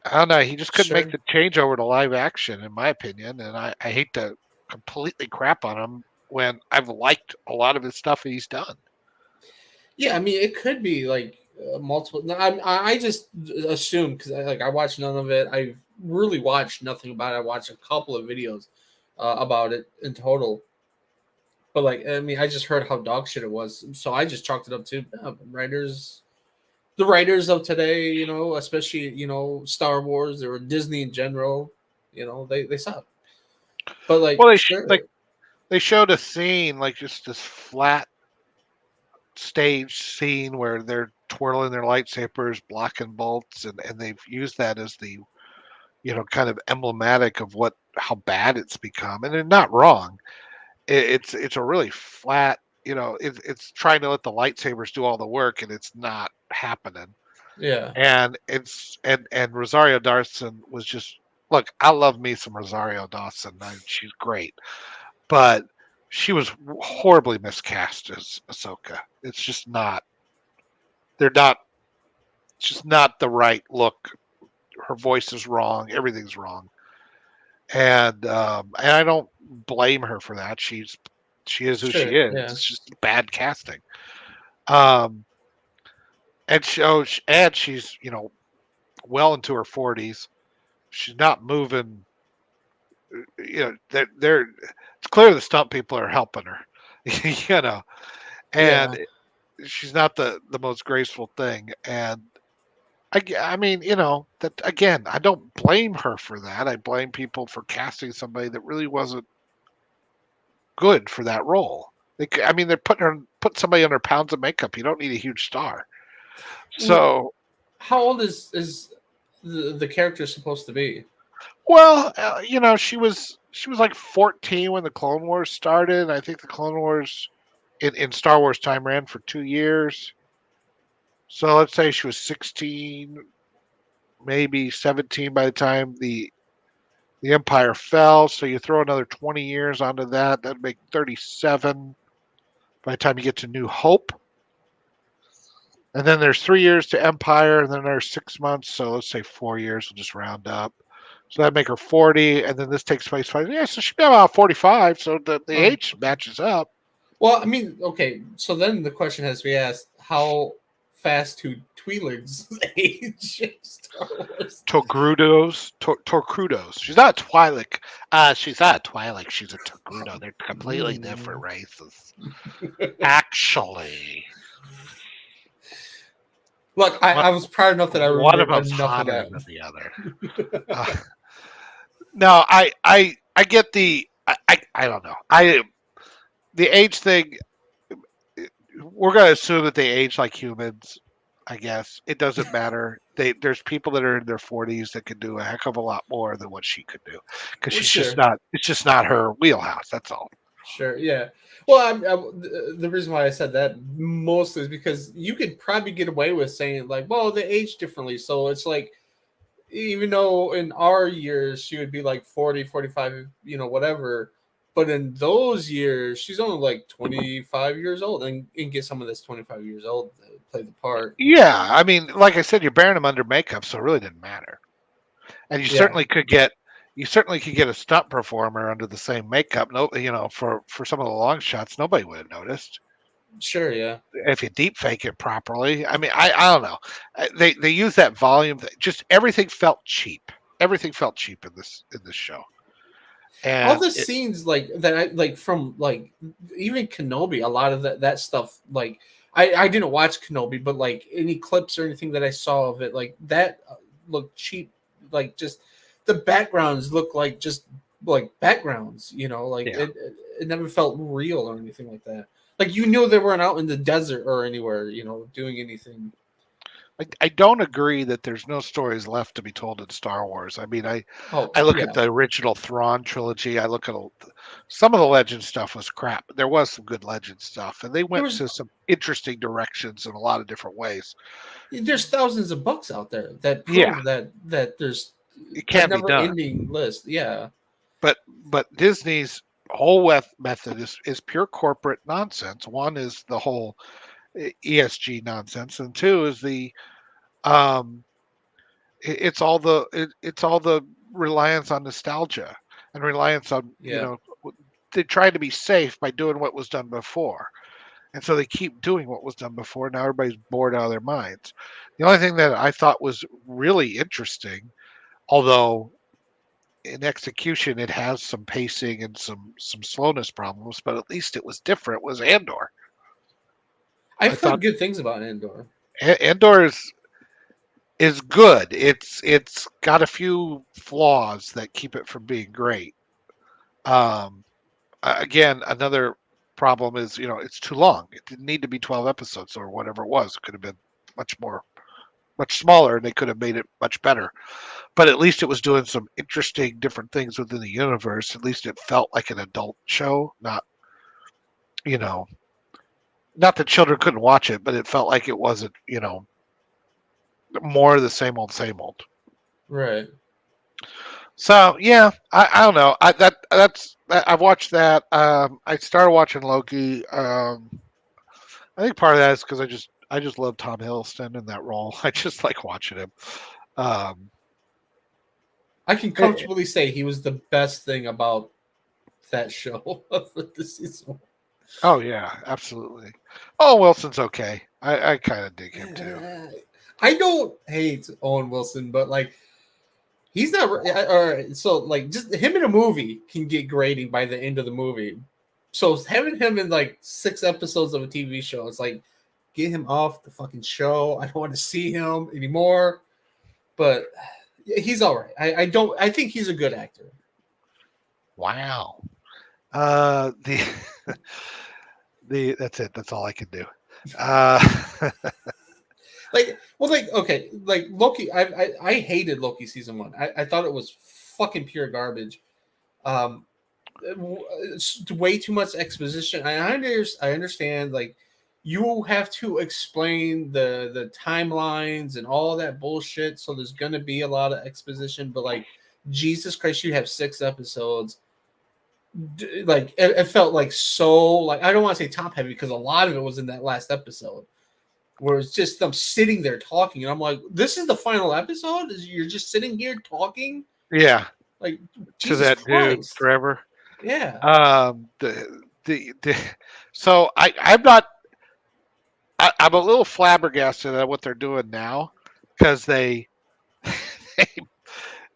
I don't know. He just couldn't make sure. the change over to live action, in my opinion. And I hate to completely crap on him when I've liked a lot of his stuff he's done. Yeah, I mean, it could be like multiple. No, I just assume because I watched none of it. I really watched nothing about it. I watched a couple of videos about it in total. But like, I mean, I just heard how dog shit it was, so I just chalked it up to writers. The writers of today, especially Star Wars or Disney in general, they suck. But like, Well, sure, they showed a scene like just this flat stage scene where they're twirling their lightsabers, blocking bolts, and they've used that as the kind of emblematic of how bad it's become, and they're not wrong. It's a really flat, it's trying to let the lightsabers do all the work, and it's not happening. yeah, And and Rosario Dawson was just look. I love me some Rosario Dawson. She's great, but she was horribly miscast as Ahsoka. It's just not. They're not. It's just not the right look. Her voice is wrong. Everything's wrong, and I don't blame her for that. She is who she sure, is. yeah, It's just bad casting. Um, and she's well into her 40s. She's not moving. They're it's clear the stunt people are helping her. you know, Yeah. and she's not the most graceful thing. And I mean, that again, I don't blame her for that. I blame people for casting somebody that really wasn't good for that role. I mean, they're putting somebody under pounds of makeup. You don't need a huge star. Well, So, how old is the character supposed to be? well, she was like 14 when the Clone Wars started. I think the Clone Wars in Star Wars time ran for 2 years. So let's say she was 16, maybe 17 by the time the Empire fell. So you throw another 20 years onto that. That'd make 37 by the time you get to New Hope. And then there's 3 years to Empire, and then there's 6 months. So let's say 4 years. We'll just round up. So that'd make her 40, and then this takes place 5. Yeah, so she'd be about 45. So the Oh. age matches up. Well, I mean, okay. So then the question has to be asked: how fast do Twi'leks age in Star Wars? Torcrudos. She's not a Twi'lek. She's not a Twi'lek. She's a Torcrudo. They're completely different races. Actually, Look, I was proud enough that I one of remembered them's enough of hotter that. than the other. No, I get the I don't know. The age thing. We're gonna assume that they age like humans. I guess it doesn't matter. There's people that are in their 40s that can do a heck of a lot more than what she could do because Well, she's sure. just not. It's just not her wheelhouse. That's all. Sure, yeah. Well, the reason why I said that mostly is because you could probably get away with saying like, well, they age differently. So it's like, even though in our years she would be like 40, 45, whatever. But in those years, she's only like 25 years old and get some of this 25 years old to play the part. Yeah, I mean, like I said, you're bearing them under makeup, so it really didn't matter. And Yeah, you certainly could get a stunt performer under the same makeup. No, for some of the long shots, nobody would have noticed sure, yeah. if you deep fake it properly. I mean, I don't know. They use that volume. Just everything felt cheap. Everything felt cheap in this show. All And the scenes like that, like from like even Kenobi, a lot of that stuff. Like I didn't watch Kenobi, but like any clips or anything that I saw of it, like that looked cheap. Like just the backgrounds look like just like backgrounds. Like yeah, it never felt real or anything like that. Like you knew they weren't out in the desert or anywhere, doing anything. I don't agree that there's no stories left to be told in Star Wars. I mean, Oh I look at yeah, the original Thrawn trilogy. I look at some of the Legend stuff was crap, but there was some good Legend stuff, and they there went was to some interesting directions in a lot of different ways. there's thousands of books out there that Yeah, prove that there's it a can be never done, ending list. Yeah. but Disney's whole method is pure corporate nonsense. One is the whole ESG nonsense, and two is um, it's all the reliance on nostalgia and reliance on Yeah. they tried to be safe by doing what was done before. And so they keep doing what was done before. Now everybody's bored out of their minds. The only thing that I thought was really interesting, although in execution it has some pacing and some slowness problems, but at least it was different, was Andor. I I've thought heard good things about Andor. Andor is good. It's got a few flaws that keep it from being great. Um, Again, another problem is it's too long. It didn't need to be 12 episodes or whatever it was. It could have been much smaller, and they could have made it much better. But at least it was doing some interesting different things within the universe. At least it felt like an adult show, you know not that children couldn't watch it, but it felt like it wasn't more of the same old. Right. So yeah, I don't know. I've watched that. I started watching Loki. I think part of that is because I just love Tom Hiddleston in that role. I just like watching him. Um, I can eh, comfortably say he was the best thing about that show of the season. oh yeah, absolutely. Oh, Wilson's okay. I kind of dig him too. I don't hate Owen Wilson, but like he's not all right. So like just him in a movie can get grading by the end of the movie. So having him in like 6 episodes of a TV show, it's like, get him off the fucking show. I don't want to see him anymore. But he's all right. I think he's a good actor. Wow. The that's it. That's all I can do. Okay, like Loki. I hated Loki season 1. I thought it was fucking pure garbage. It's way too much exposition. I understand. Like, you have to explain the timelines and all that bullshit. So there's gonna be a lot of exposition. But like, Jesus Christ, you have 6 episodes. Like it felt like so like I don't want to say top heavy because a lot of it was in that last episode where it's just them sitting there talking and I'm like, this is the final episode? You're just sitting here talking? Yeah. Like To Jesus that Christ. dude forever. Yeah. So I'm not. I'm a little flabbergasted at what they're doing now because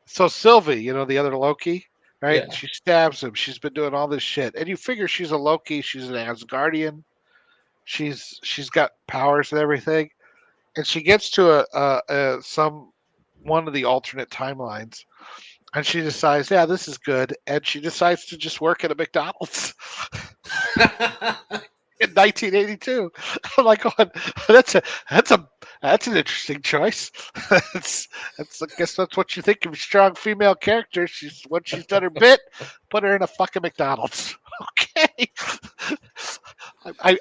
so Sylvie, the other Loki, right? Yeah. She stabs him. She's been doing all this shit, and you figure she's a Loki. She's an Asgardian. She's got powers and everything, and she gets to one of the alternate timelines, and she decides, yeah, this is good, and she decides to just work at a McDonald's. In 1982, I'm like, oh, that's an interesting choice. that's I guess that's what you think of a strong female character. Once she's done her bit, put her in a fucking McDonald's. Okay.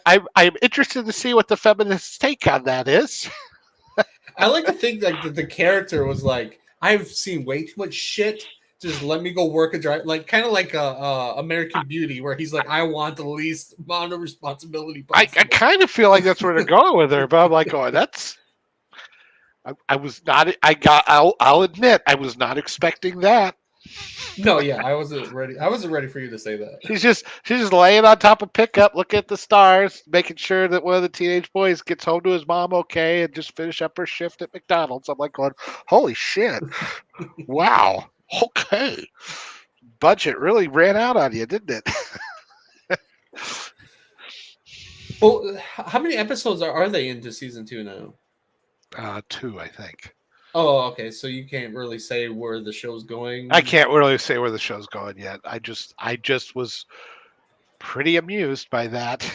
I'm interested to see what the feminist take on that is. I like to think like the character was like, I've seen way too much shit. Just let me go work a drive, like kind of like American Beauty, where he's like, I want the least amount of responsibility I possible. kind of feel like that's where they're going with her, but I'm like, oh, that's. I was not. I'll admit, I was not expecting that. No, yeah, I wasn't ready. I wasn't ready for you to say that. She's just laying on top of pickup, looking at the stars, making sure that one of the teenage boys gets home to his mom okay, and just finish up her shift at McDonald's. I'm like going, holy shit, wow, okay, budget really ran out on you, didn't it? Well, how many episodes are they into season 2 now? 2, I think. Oh, okay. So you can't really say where the show's going. I can't really say where the show's going yet. I just was pretty amused by that.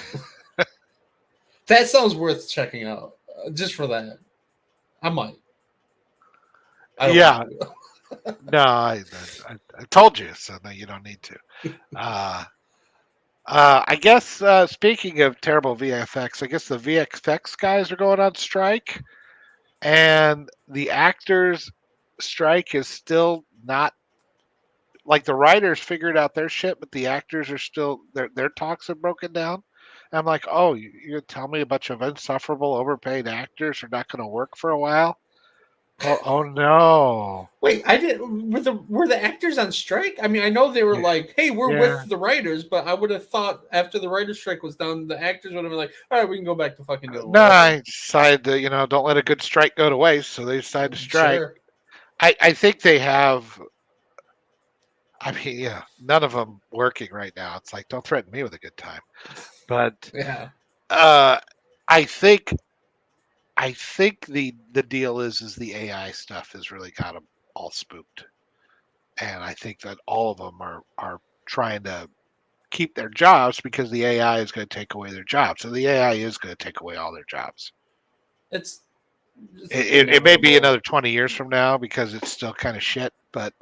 That sounds worth checking out, just for that. I might. Yeah. No, I told you, so no, you don't need to. I guess speaking of terrible VFX, I guess the VFX guys are going on strike, and the actors' strike is still not like the writers figured out their shit, but the actors are still their talks have broken down. And I'm like, oh, you're tell me a bunch of insufferable, overpaid actors are not going to work for a while? Oh no! Wait, I did. Were the actors on strike? I mean, I know they were like, "Hey, we're with the writers," but I would have thought after the writers' strike was done, the actors would have been like, "All right, we can go back to fucking doing." No, I decided to don't let a good strike go to waste, so they decided to strike. Sure. I think they have. I mean, yeah, none of them working right now. It's like, don't threaten me with a good time. But Yeah. I think the deal is the AI stuff has really got them all spooked, and I think that all of them are trying to keep their jobs because the AI is going to take away their jobs. So the AI is going to take away all their jobs. It may be another 20 years from now because it's still kind of shit, but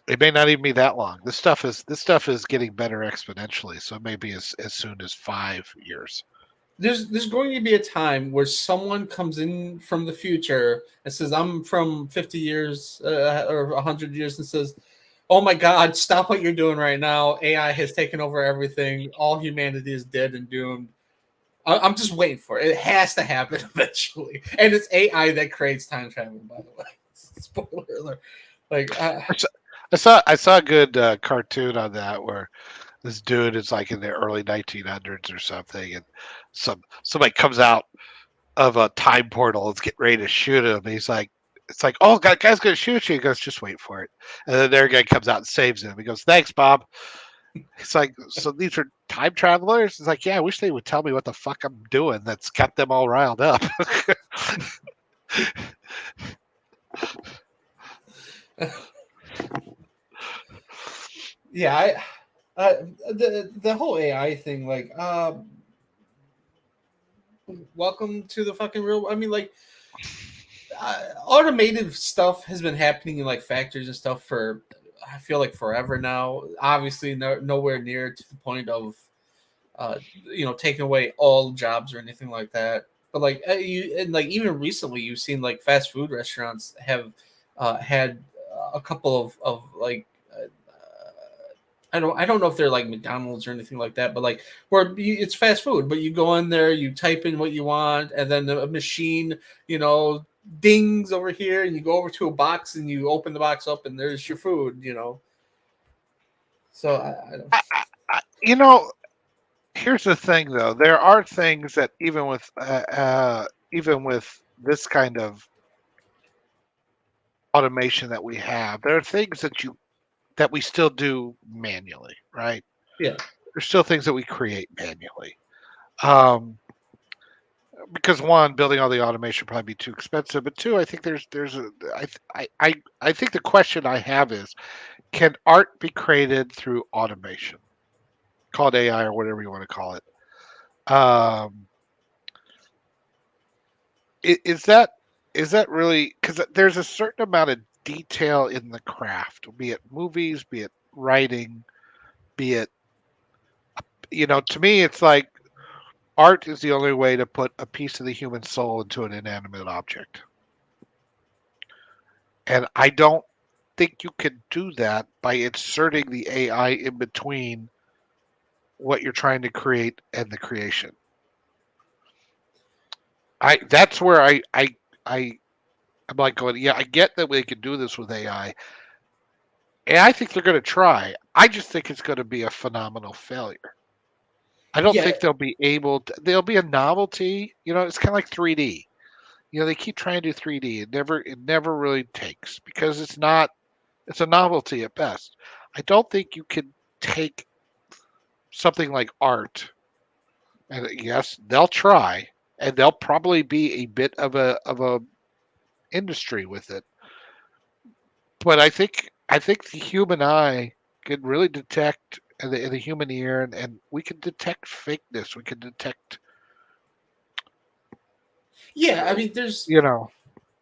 it may not even be that long. This stuff is getting better exponentially, so it may be as soon as 5 years. There's going to be a time where someone comes in from the future and says, "I'm from 50 years or 100 years," and says, "Oh my God, stop what you're doing right now! AI has taken over everything. All humanity is dead and doomed." I'm just waiting for it. It has to happen eventually, and it's AI that creates time travel. By the way, spoiler alert. Like I saw a good cartoon on that where this dude is like in the early 1900s or something, and somebody comes out of a time portal and is getting ready to shoot him. He's like, it's like, oh, guy's gonna shoot you. He goes, just wait for it. And then their guy comes out and saves him. He goes, thanks, Bob. It's like, so these are time travelers? It's like, yeah, I wish they would tell me what the fuck I'm doing that's got them all riled up. Yeah, the whole AI thing, like, welcome to the fucking real. I mean, like, automated stuff has been happening in like factories and stuff for, I feel like, forever now. Obviously, nowhere near to the point of, taking away all jobs or anything like that. But like, like even recently, you've seen like fast food restaurants have had a couple of like. I don't know if they're like McDonald's or anything like that, but like where it's fast food, but you go in there, you type in what you want, and then a machine, dings over here, and you go over to a box and you open the box up, and there's your food. So I don't. You know, here's the thing, though. There are things that even with this kind of automation that we have, there are things that we still do manually, right? Yeah. There's still things that we create manually. Um, because one, building all the automation would probably be too expensive, but two, I think I think the question I have is, can art be created through automation? Call it AI or whatever you want to call it. Is that really, because there's a certain amount of detail in the craft, be it movies, be it writing, be it, to me, it's like art is the only way to put a piece of the human soul into an inanimate object. And I don't think you can do that by inserting the AI in between what you're trying to create and the creation. That's where I'm like going, yeah, I get that they can do this with AI. And I think they're going to try. I just think it's going to be a phenomenal failure. I don't Yeah. think they'll be able to, there'll be a novelty. It's kind of like 3D. They keep trying to do 3D. It never really takes because it's a novelty at best. I don't think you can take something like art, and yes, they'll try, and they'll probably be a bit of a industry with it. But I think the human eye can really detect, and the human ear, and we can detect fakeness. We can detect, Yeah, I mean, there's, you know,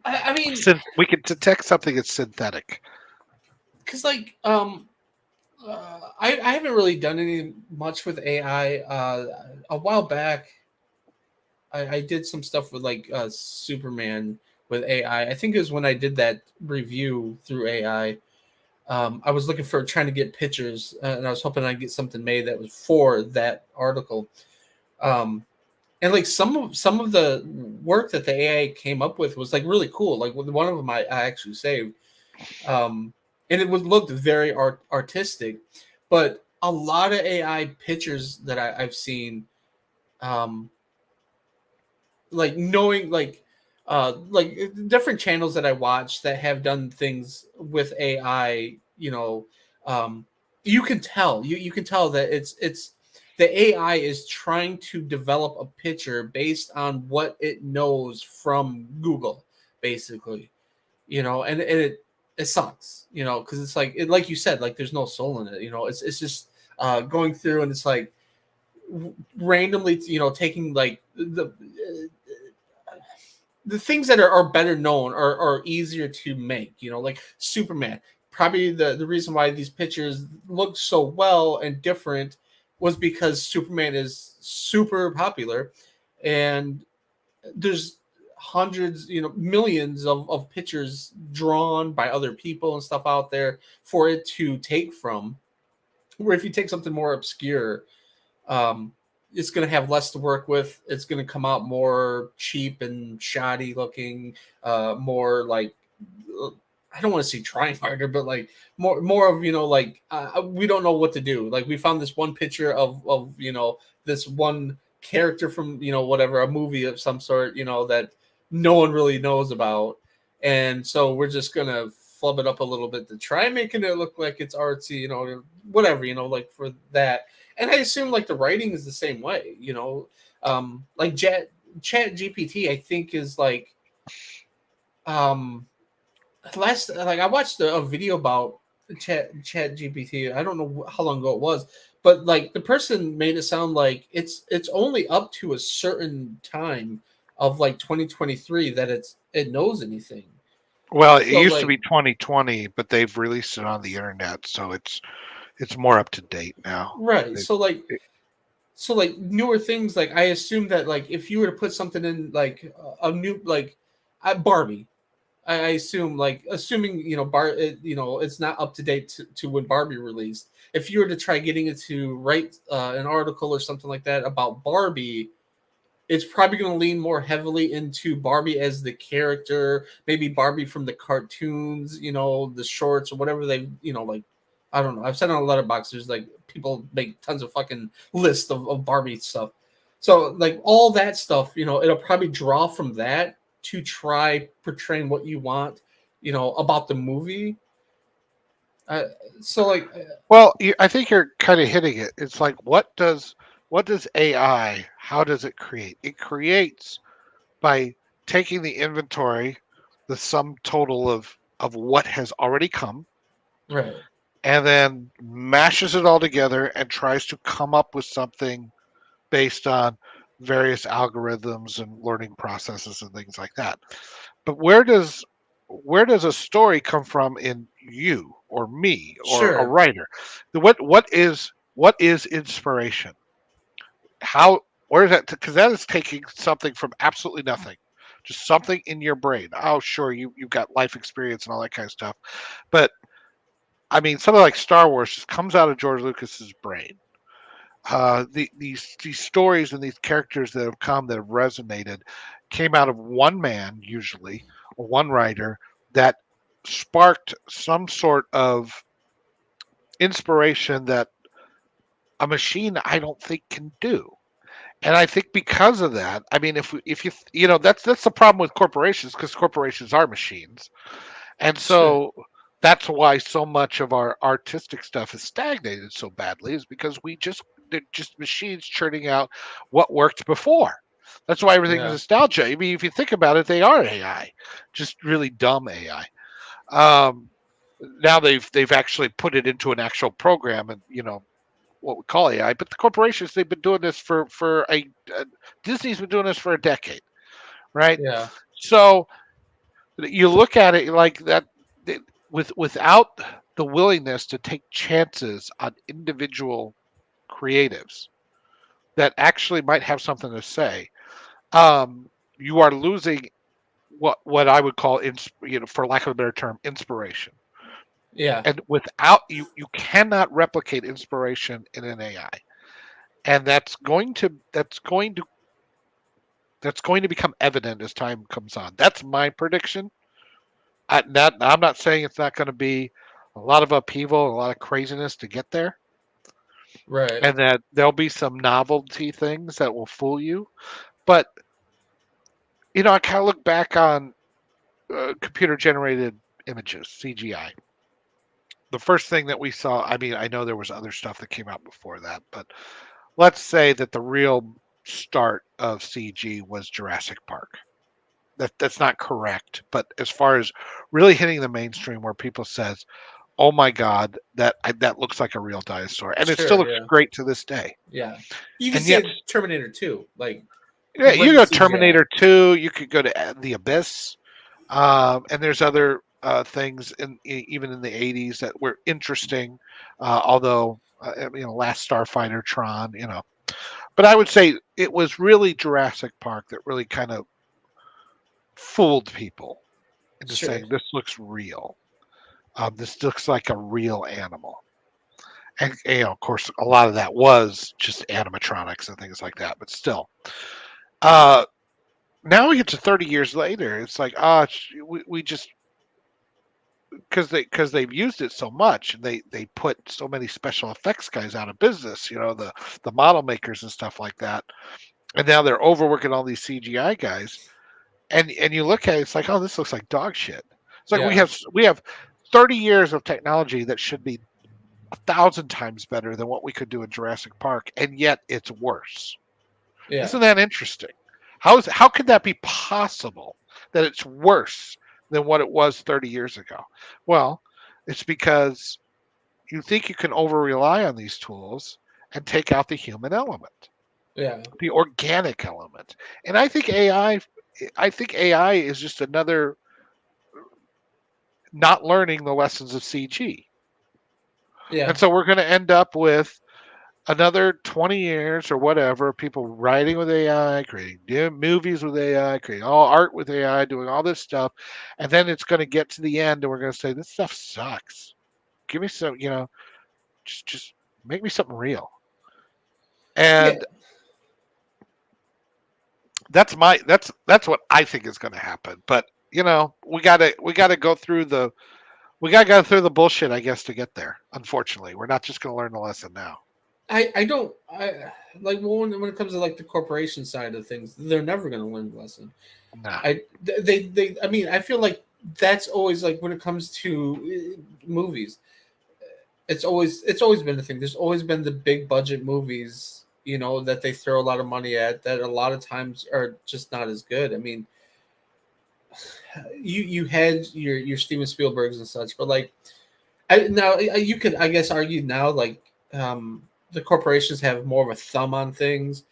I mean, we can detect something that's synthetic. because like, I haven't really done any much with AI. A while back, I did some stuff with like Superman with AI. I think it was when I did that review through AI. I was looking for trying to get pictures, and I was hoping I'd get something made that was for that article. Um, and like some of the work that the AI came up with was like really cool. Like one of them I actually saved, and it looked very artistic. But a lot of AI pictures that I've seen, um, like knowing like different channels that I watch that have done things with AI, you can tell you can tell that it's the AI is trying to develop a picture based on what it knows from Google, basically, and it sucks, because it's like you said, like there's no soul in it, it's just going through, and it's like randomly, taking like the things that are better known are easier to make, like Superman. Probably the reason why these pictures look so well and different was because Superman is super popular, and there's hundreds, millions of pictures drawn by other people and stuff out there for it to take from. Where if you take something more obscure, um, it's going to have less to work with. It's going to come out more cheap and shoddy looking, more like, I don't want to say trying harder, but like more of, like we don't know what to do. Like we found this one picture of this one character from whatever, a movie of some sort, that no one really knows about, and so we're just gonna flub it up a little bit to try making it look like it's artsy, whatever, like for that. And I assume like the writing is the same way, like Chat GPT, I think is like um last like I watched a video about Chat GPT. I don't know how long ago it was, but like the person made it sound like it's only up to a certain time of like 2023 that it knows anything. Well, it So used to like be 2020, but they've released it on the internet, so it's more up to date now. right, They, it, so like newer things, like I assume that like if you were to put something in like a new like Barbie, I assume like assuming it's not up to date to when Barbie released. If you were to try getting it to write an article or something like that about Barbie, it's probably going to lean more heavily into Barbie as the character, maybe Barbie from the cartoons, the shorts or whatever they, like, I don't know. I've said on a letterbox, there's like people make tons of fucking lists of Barbie stuff. So like all that stuff, it'll probably draw from that to try portraying what you want, about the movie. Uh, so like, well, I think you're kind of hitting it. It's like what does AI? How does it create? It creates by taking the inventory, the sum total of what has already come, right, and then mashes it all together and tries to come up with something based on various algorithms and learning processes and things like that. But where does a story come from in you or me or a sure, writer? What is inspiration? How where is that? Because that is taking something from absolutely nothing, just something in your brain. Oh, sure, you've got life experience and all that kind of stuff, but I mean, something like Star Wars just comes out of George Lucas's brain. These stories and these characters that have come that have resonated came out of one man usually or one writer that sparked some sort of inspiration that a machine I don't think can do. And I think because of that, I mean, if that's the problem with corporations because corporations are machines, and sure, so that's why so much of our artistic stuff is stagnated so badly is because they're just machines churning out what worked before. That's why everything is yeah, nostalgia. I mean, if you think about it, they are AI, just really dumb AI. Um, Now they've actually put it into an actual program, and what we call AI. But the corporations they've been doing this for Disney's been doing this for a decade, right? yeah, So you look at it like that without the willingness to take chances on individual creatives that actually might have something to say, you are losing what I would call, for lack of a better term, inspiration. yeah, And without you cannot replicate inspiration in an AI, and that's going to become evident as time comes on. That's my prediction. I'm not saying it's not going to be a lot of upheaval and a lot of craziness to get there, right, and that there'll be some novelty things that will fool you. But I kind of look back on computer generated images, CGI. The first thing that we saw, I mean, I know there was other stuff that came out before that, but let's say that the real start of CG was Jurassic Park. That's not correct, but as far as really hitting the mainstream, where people says, "Oh my God, that looks like a real dinosaur," and it still sure, looks yeah, great to this day. yeah. You can And yet, say Terminator 2, like yeah, you great go CGI. Terminator 2, you could go to the Abyss, and there's other things even in the '80s that were interesting, although Last Starfighter, Tron, But I would say it was really Jurassic Park that really kind of fooled people into Sure, saying this looks real. This looks like a real animal. And of course, a lot of that was just animatronics and things like that. But still, uh, now we get to 30 years later. It's like we just because they've used it so much, and they put so many special effects guys out of business. The model makers and stuff like that. And now they're overworking all these CGI guys. And you look at it, it's like, oh, this looks like dog shit. It's like we yeah, have we have 30 years of technology that should be 1,000 times better than what we could do in Jurassic Park, and yet it's worse. Yeah. Isn't that interesting? How could that be possible that it's worse than what it was 30 years ago? Well, it's because you think you can over rely on these tools and take out the human element, Yeah. the organic element. And I think AI is just another not learning the lessons of CG. Yeah. And so we're going to end up with another 20 years or whatever, people writing with AI, creating new movies with AI, creating all art with AI, doing all this stuff. And then it's going to get to the end and we're going to say, this stuff sucks. Give me some, just make me something real. Yeah. And that's what I think is going to happen. But we gotta go through the bullshit, I guess, to get there. Unfortunately, we're not just going to learn the lesson now. I don't I like when it comes to like the corporation side of things, they're never going to learn the lesson. Nah. They I mean, I feel like that's always like when it comes to movies. It's always been a thing. There's always been the big budget movies, that they throw a lot of money at that a lot of times are just not as good. I mean, you had your Steven Spielbergs and such, but like you could, I guess, argue now like the corporations have more of a thumb on things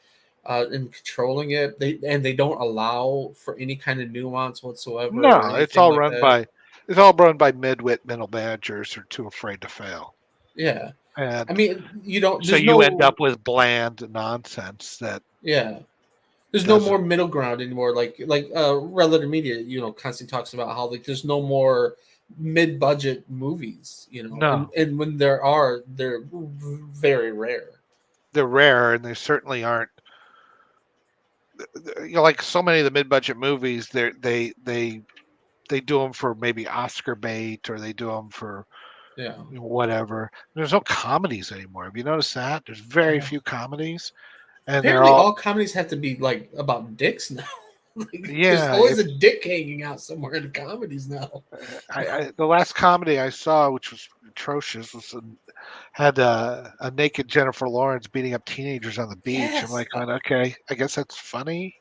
in controlling it. They don't allow for any kind of nuance whatsoever or No, it's anything all like run that. by it's all run by midwit middle managers who are too afraid to fail. Yeah, I And mean, you don't. so There's you end no. up with bland nonsense that Yeah, there's no more doesn't. middle ground anymore. Like relative media, constantly talks about how like there's no more mid-budget movies. No, And when there are, they're very rare. they're rare, and they certainly aren't. Like so many of the mid-budget movies, they do them for maybe Oscar bait, or they do them for Yeah. whatever. There's no comedies anymore. Have you noticed that? There's very Yeah. few comedies, and they're Apparently, all all comedies have to be like about dicks now. Like, there's yeah. always a dick hanging out somewhere in the comedies now. The last comedy I saw, which was atrocious, had a naked Jennifer Lawrence beating up teenagers on the beach. I'm Yes. like, going, okay, I guess that's funny.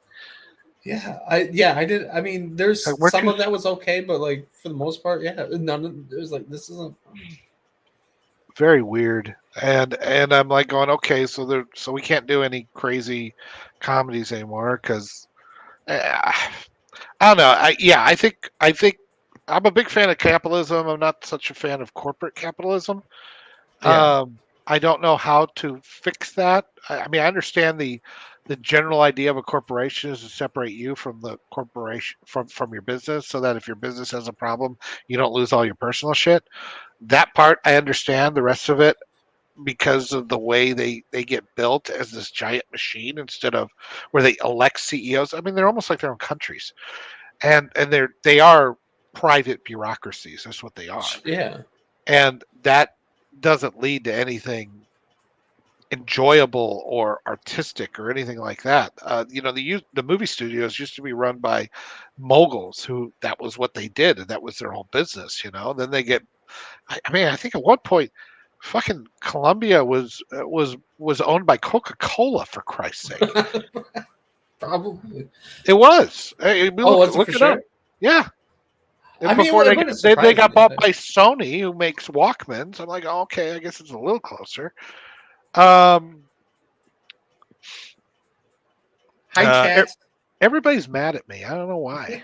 I did. I mean, there's Like, we're some too of that was okay, but like for the most part, yeah, none of it was like this isn't funny. very weird, and I'm like going, okay, so we can't do any crazy comedies anymore because I don't know. I think I'm a big fan of capitalism. I'm not such a fan of corporate capitalism. Yeah, I don't know how to fix that. I mean, I understand the general idea of a corporation is to separate you from the corporation from your business, so that if your business has a problem, you don't lose all your personal shit. That part I understand. The rest of it, because of the way they get built as this giant machine instead of where they elect CEOs. I mean, they're almost like their own countries, and they are private bureaucracies. That's what they are, yeah, and that doesn't lead to anything enjoyable or artistic or anything like that. The movie studios used to be run by moguls who that was what they did, and that was their whole business. Then they get. I mean, I think at one point, fucking Columbia was owned by Coca Cola, for Christ's sake. probably. It was. Hey, Oh, was it look for it up. sure? Yeah. And I mean, before it they wouldn't they, they surprise got me. bought by Sony, who makes Walkmans. I'm like, oh, okay, I guess it's a little closer. Um, Hi, uh, chat. everybody's mad at me. I don't know why.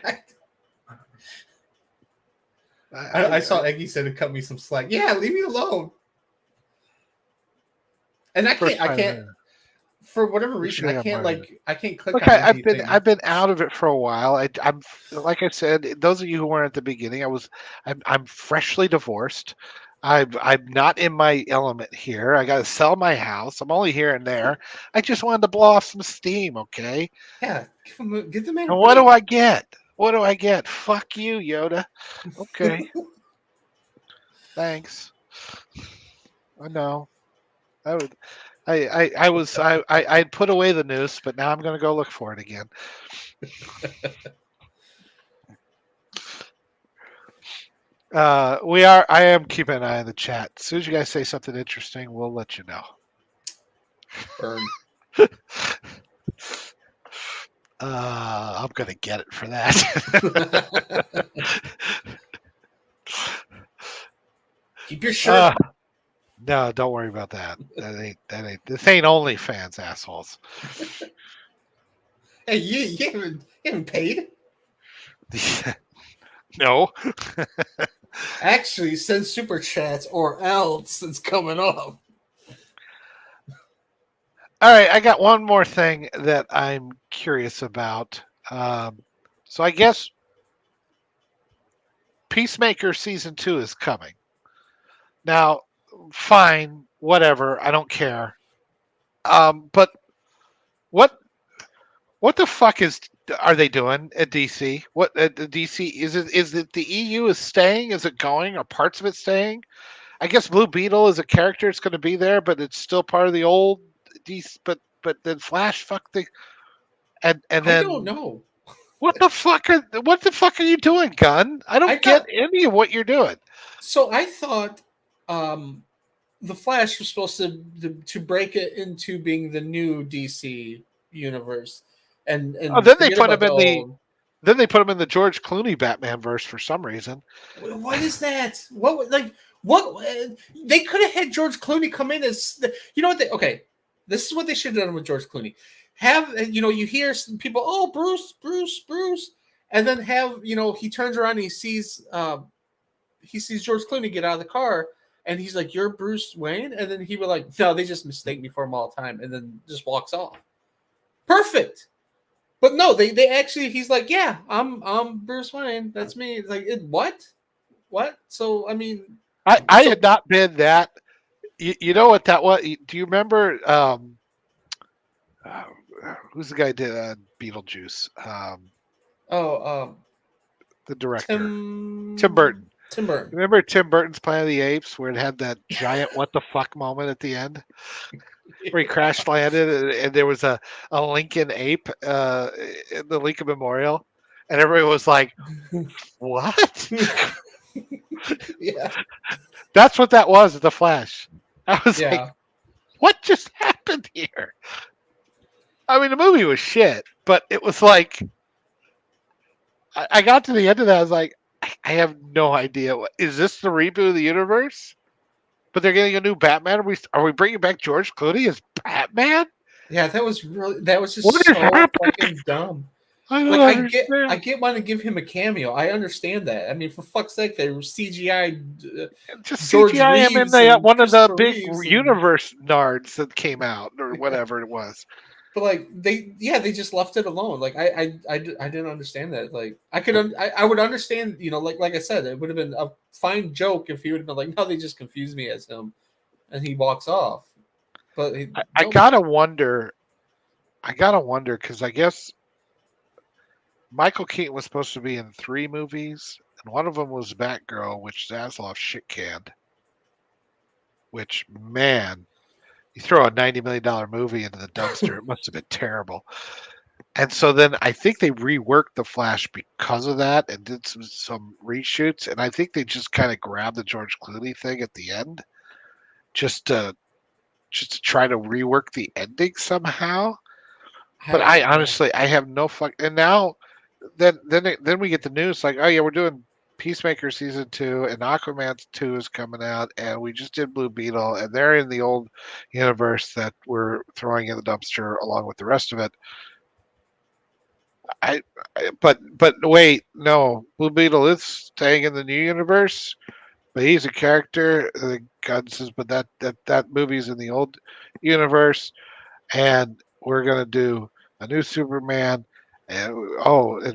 I saw Eggy said to cut me some slack. Yeah, leave me alone. And I First can't. time For whatever You reason, should I have can't mine. I can't click Look, on I've anything. been out of it for a while. I'm like I said, those of you who weren't at the beginning, I'm freshly divorced. I'm not in my element here. I got to sell my house. I'm only here and there. I just wanted to blow off some steam, okay? Yeah, give the man a And what do break. I get? What do I get? Fuck you, Yoda. Okay, thanks. I know. I would. I'd put away the noose, but now I'm going to go look for it again. I am keeping an eye on the chat. As soon as you guys say something interesting, we'll let you know. Burn. I'm gonna get it for that. Keep your shirt. No, don't worry about that. This ain't OnlyFans, assholes. Hey, you haven't paid. No. Actually, send super chats or else it's coming up. All right, I got one more thing that I'm curious about. So I guess Peacemaker season 2 is coming. Now, fine, whatever, I don't care. But what what the fuck are they doing at DC? What at the DC is it the EU is staying? Is it going? Are parts of it staying? I guess Blue Beetle is a character. It's going to be there, but it's still part of the old DC. But then Flash, fuck the and I don't then know. what the fuck are you doing, Gunn? I I don't get thought any of what you're doing. so. I thought the Flash was supposed to break it into being the new DC universe, and Oh, forget about the old. then they put him in the George Clooney Batman verse for some reason. What is that? What like what? They could have had George Clooney come in as you know what? Okay, this is what they should have done with George Clooney. Have you hear some people, oh Bruce, and then have he turns around and he sees George Clooney get out of the car. And he's like, "You're Bruce Wayne," and then he would like, "No, they just mistake me for him all the time," and then just walks off. Perfect. But no, they actually he's like, "Yeah, I'm Bruce Wayne. That's me." It's like, what? So I mean, I had not been that. You know what that was? Do you remember? Uh, who's the guy who did Beetlejuice? oh, The director, Tim Tim Burton. Tim Burton. Remember Tim Burton's Planet of the Apes, where it had that giant "what the fuck" moment at the end, where he crash landed, and there was a Lincoln ape in the Lincoln Memorial, and everybody was like, "What?" Yeah, That's what that was. The Flash. I was like, yeah. "What just happened here?" I mean, the movie was shit, but it was like I got to the end of that. I was like, I have no idea. Is this the reboot of the universe? But they're getting a new Batman. Are we bringing back George Clooney as Batman? Yeah, that was What just is so happening? fucking dumb. I don't Like understand. I get wanting to give him a cameo. I understand that. I mean, for fuck's sake, they were CGI Just George CGI him in Reeves and one of the Christopher big Reeves and universe nards that came out or whatever it was. but like they just left it alone. Like I didn't understand that. Like I would understand, like I said, it would have been a fine joke if he would have been like, no, they just confused me as him, and he walks off. But I gotta wonder. Because I guess Michael Keaton was supposed to be in 3 movies, and one of them was Batgirl, which Zaslav shit canned. Which, man, you throw a $90 million movie into the dumpster, it must have been terrible. And so then I think they reworked the Flash because of that and did some reshoots, and I think they just kind of grabbed the George Clooney thing at the end, just to try to rework the ending somehow. But I honestly, I have no fuck. And now, then we get the news like, oh yeah, we're doing Peacemaker season 2, and Aquaman 2 is coming out, and we just did Blue Beetle, and they're in the old universe that we're throwing in the dumpster along with the rest of it. But wait, no, Blue Beetle is staying in the new universe, but he's a character. The God says, but that movie's in the old universe, and we're gonna do a new Superman. And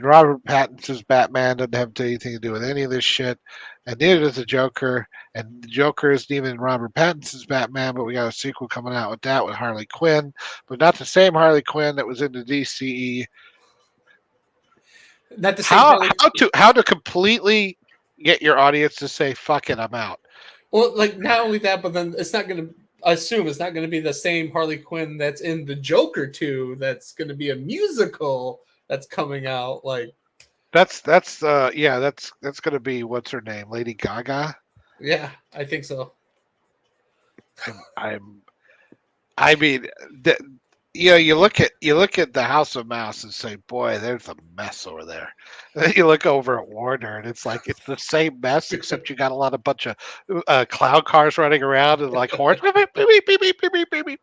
Robert Pattinson's Batman doesn't have anything to do with any of this shit, and neither does the Joker. And the Joker isn't even in Robert Pattinson's Batman, but we got a sequel coming out with that with Harley Quinn, but not the same Harley Quinn that was in the DCE. not the same Harley. How to completely get your audience to say fuck it, I'm out. Well, like not only that, but then it's not going to. I assume it's not going to be the same Harley Quinn that's in the Joker 2. That's going to be a musical that's coming out. Like, That's that's gonna be what's her name, Lady Gaga. Yeah, I think so. I'm I mean, the, you look at the House of Mouse and say, boy, there's a mess over there. And then you look over at Warner and it's like it's the same mess except you got a lot of bunch of clown cars running around and like horns. Beep, beep, beep, beep, beep, beep, beep, beep, beep.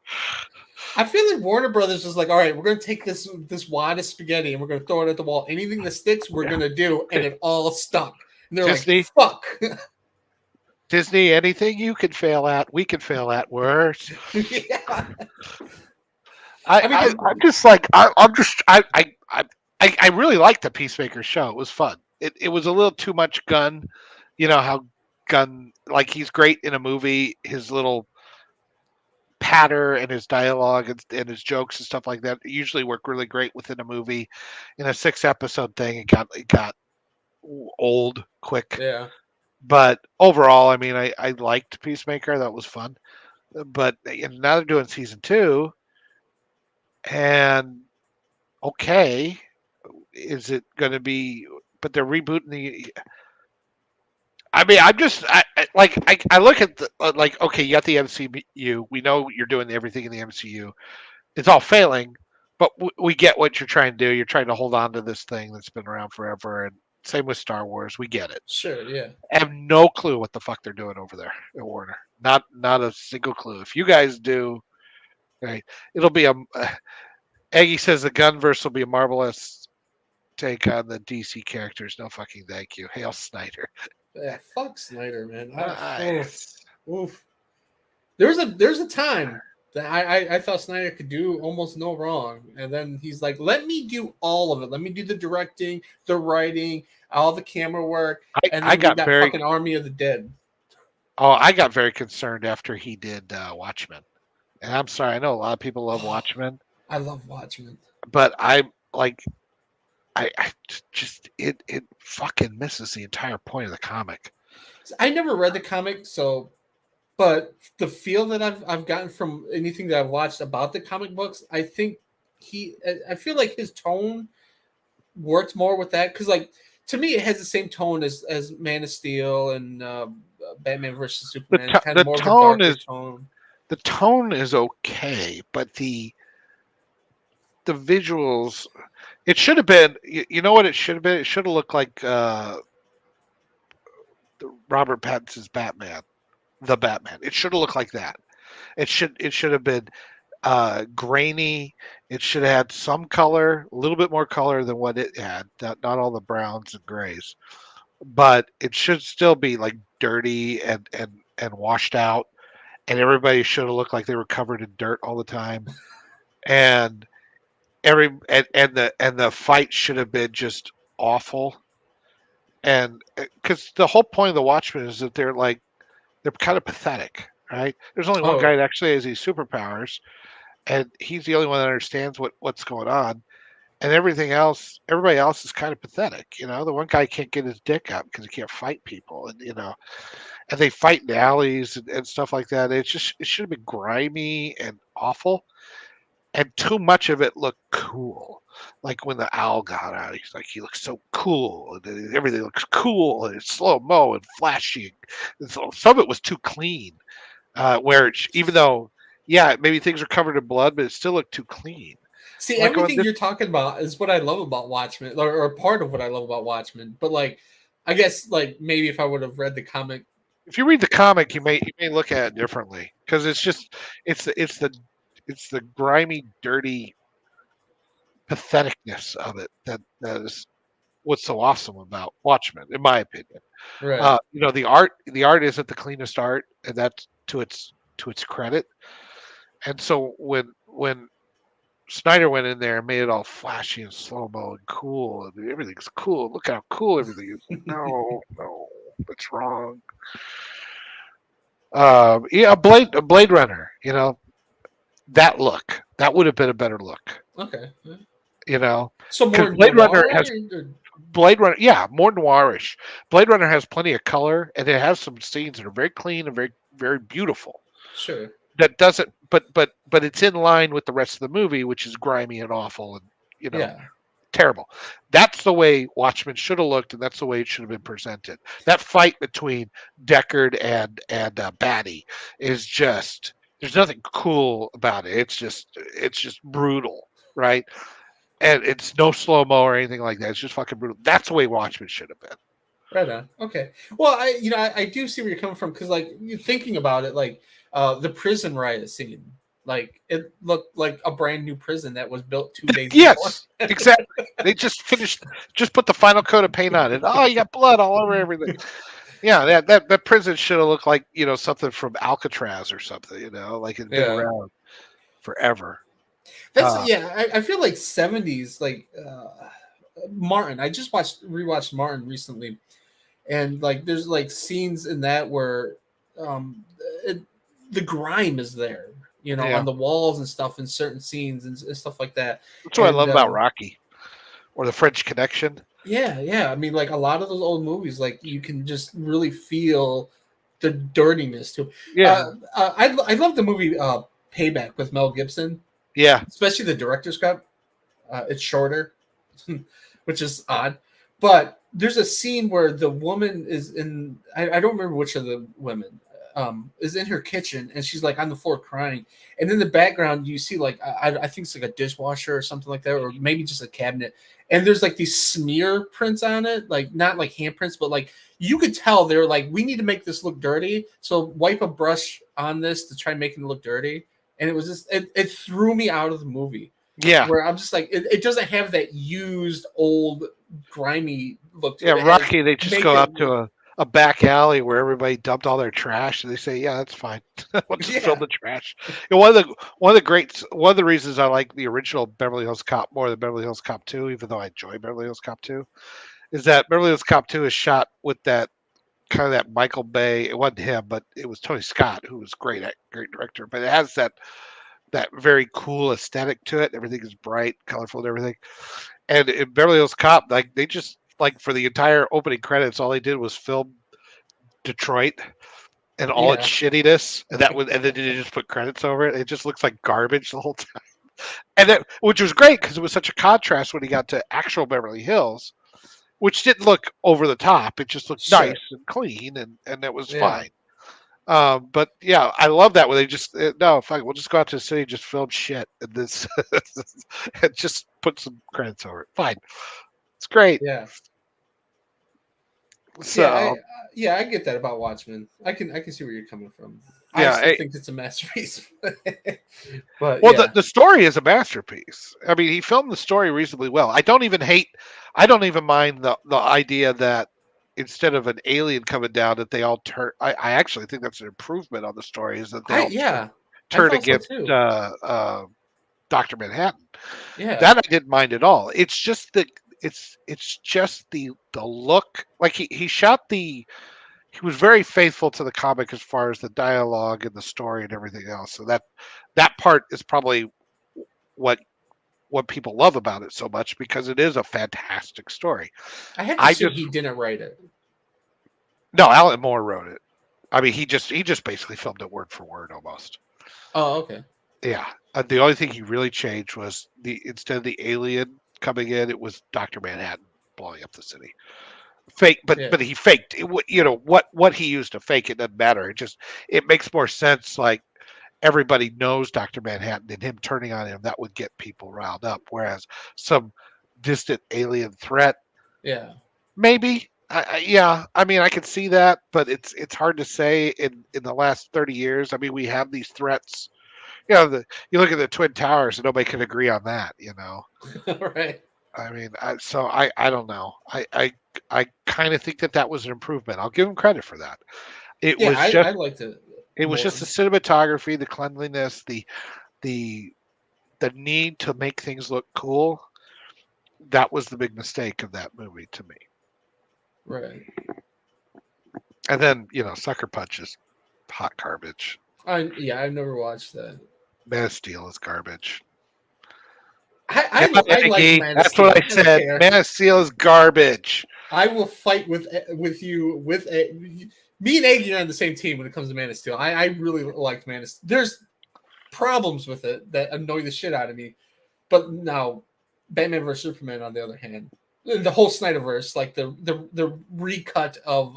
I feel like Warner Brothers is like, all right, we're gonna take this wad of spaghetti and we're gonna throw it at the wall. Anything that sticks, we're gonna do, and it all stuck. And they're like, Disney, fuck. Disney, anything you can fail at, we can fail at worse. Yeah. I mean, I'm just like I'm just I really liked the Peacemaker show. It was fun. It was a little too much Gun. You know how Gun, like, he's great in a movie. His little patter and his dialogue and his jokes and stuff like that usually work really great within a movie. In a 6 episode thing, it got old quick. yeah. But overall, I mean, I liked Peacemaker. That was fun. But now they're doing season 2, and okay, is it going to be? But they're rebooting the. I mean, I look at the, like, okay, you got the MCU. We know you're doing everything in the MCU. It's all failing, but we get what you're trying to do. You're trying to hold on to this thing that's been around forever, and same with Star Wars. We get it. Sure, yeah. I have no clue what the fuck they're doing over there at Warner. Not a single clue. If you guys do, right, it'll be a. Aggie says the Gunverse will be a marvelous take on the DC characters. No fucking thank you. Hail Snyder. Yeah, fuck Snyder, man. Nice. Oof. There's a time that I thought Snyder could do almost no wrong, and then he's like, "Let me do all of it. Let me do the directing, the writing, all the camera work." And then I got that very fucking Army of the Dead. I got very concerned after he did Watchmen. And I'm sorry, I know a lot of people love Watchmen, I love Watchmen. but I like I just it fucking misses the entire point of the comic. I never read the comic, so but the feel that I've gotten from anything that I've watched about the comic books, I think I feel like his tone works more with that because, like, to me, it has the same tone as Man of Steel and Batman versus Superman. Kind of more of a darker tone. The tone is okay, but the visuals, it should have been. You know what it should have been? It should have looked like Robert Pattinson's Batman, the Batman. It should have looked like that. It should have been grainy. It should have had some color, a little bit more color than what it had. Not all the browns and grays, but it should still be like dirty and washed out. And everybody should have looked like they were covered in dirt all the time. And the fight should have been just awful. And because the whole point of the Watchmen is that they're kind of pathetic, right? There's only one guy that actually has these superpowers, and he's the only one that understands what's going on. And everybody else is kind of pathetic. You know, the one guy can't get his dick up because he can't fight people, and and they fight in alleys and stuff like that. It should have been grimy and awful, and too much of it looked cool. Like when the owl got out, he looks so cool, and everything looks cool, and it's slow mo and flashy. And so some of it was too clean. Even though, yeah, maybe things are covered in blood, but it still looked too clean. See, everything you're talking about is what I love about Watchmen, or part of what I love about Watchmen. But, like, I guess, like, maybe if I would have read the comic, if you read the comic, you may look at it differently because it's the grimy, dirty patheticness of it that is what's so awesome about Watchmen, in my opinion. right? The art isn't the cleanest art, and that's to its credit. And so when Snyder went in there and made it all flashy and slow mo and cool, and everything's cool. Look how cool everything is. No, that's wrong. Blade Runner. That look that would have been a better look. Okay. So more Blade Runner has or... Blade Runner, yeah, more noirish. Blade Runner has plenty of color, and it has some scenes that are very clean and very, very beautiful. Sure. That doesn't, but it's in line with the rest of the movie, which is grimy and awful, and Yeah. Terrible. That's the way Watchmen should have looked, and that's the way it should have been presented. That fight between Deckard and Batty is just, there's nothing cool about it. It's just brutal, right? And it's no slow mo or anything like that. It's just fucking brutal. That's the way Watchmen should have been. Right on. Okay. Well, I do see where you're coming from, because like you thinking about it, like the prison riot scene, like it looked like a brand new prison that was built 2 days before. Yes, exactly. They just put the final coat of paint on it. Oh, you got blood all over everything. Yeah, that prison should have looked like, something from Alcatraz or something. Like it's been Yeah. around forever. That's I feel like 70s, like Martin. I just rewatched Martin recently, and like there's like scenes in that where the grime is there, Yeah. on the walls and stuff in certain scenes and stuff like that. That's what I And, love about Rocky or the French Connection. Yeah. I mean, like a lot of those old movies, like you can just really feel the dirtiness too. Yeah, I love the movie Payback with Mel Gibson, yeah, especially the director's cut. It's shorter, which is odd. But there's a scene where the woman is in, I don't remember which of the women, is in her kitchen, and she's like on the floor crying. And in the background, you see like, I think it's like a dishwasher or something like that, or maybe just a cabinet. And there's like these smear prints on it, like not like handprints, but like you could tell they're like, we need to make this look dirty. So wipe a brush on this to try and make it look dirty. And it was just, it threw me out of the movie. yeah. Where I'm just like, it doesn't have that used old grimy look to Yeah, it. Rocky, they just make go it out to a back alley where everybody dumped all their trash, and they say, "Yeah, that's fine. We'll just fill Yeah. the trash." And one of the reasons I like the original Beverly Hills Cop more than Beverly Hills Cop 2, even though I enjoy Beverly Hills Cop 2, is that Beverly Hills Cop 2 is shot with that kind of that Michael Bay. It wasn't him, but it was Tony Scott, who was great director. But it has that very cool aesthetic to it. Everything is bright, colorful, and everything. And in Beverly Hills Cop, like they just like for the entire opening credits, all they did was film Detroit and all its shittiness, and then they just put credits over it. It just looks like garbage the whole time, and that which was great because it was such a contrast when he got to actual Beverly Hills, which didn't look over the top. It just looked Sure. nice and clean, and it was Yeah. fine. But yeah, I love that when they just no, fuck it, we'll just go out to the city, and just film shit, and this, and just put some credits over it. Fine, it's great. Yeah. So I get that about Watchmen. I can see where you're coming from. Yeah, I still think it's a masterpiece. But well, yeah. the story is a masterpiece. I mean, he filmed the story reasonably well. I don't even mind the idea that instead of an alien coming down, that they all turn. I actually think that's an improvement on the story. Is that they all turn thought so against too. Dr. Manhattan. Yeah. That I didn't mind at all. It's just that it's just the look. Like he shot the. He was very faithful to the comic as far as the dialogue and the story and everything else. So that part is probably what people love about it so much, because it is a fantastic story. I have to assume he didn't write it. No, Alan Moore wrote it. I mean, he just basically filmed it word for word almost. Oh, okay. Yeah. The only thing he really changed was instead of the alien coming in, it was Dr. Manhattan blowing up the city. Fake, but he faked it. What he used to fake, it doesn't matter. It makes more sense. Like everybody knows Dr. Manhattan, and him turning on him, that would get people riled up. Whereas some distant alien threat, maybe. I mean, I could see that, but it's hard to say in the last 30 years. I mean, we have these threats. You look at the Twin Towers, and nobody can agree on that. Right. I mean, I don't know. I kind of think that was an improvement. I'll give him credit for that. I liked it. It was just the cinematography, the cleanliness, the need to make things look cool. That was the big mistake of that movie to me. Right. And then Sucker Punch is hot garbage. I've never watched that. Man of Steel is garbage. I like Man of That's Steel. what I said. Man of Steel is garbage. I will fight with you me and Aggie are on the same team when it comes to Man of Steel. I really liked Man of Steel. There's problems with it that annoy the shit out of me, but no, Batman vs Superman, on the other hand, the whole Snyderverse, like the recut of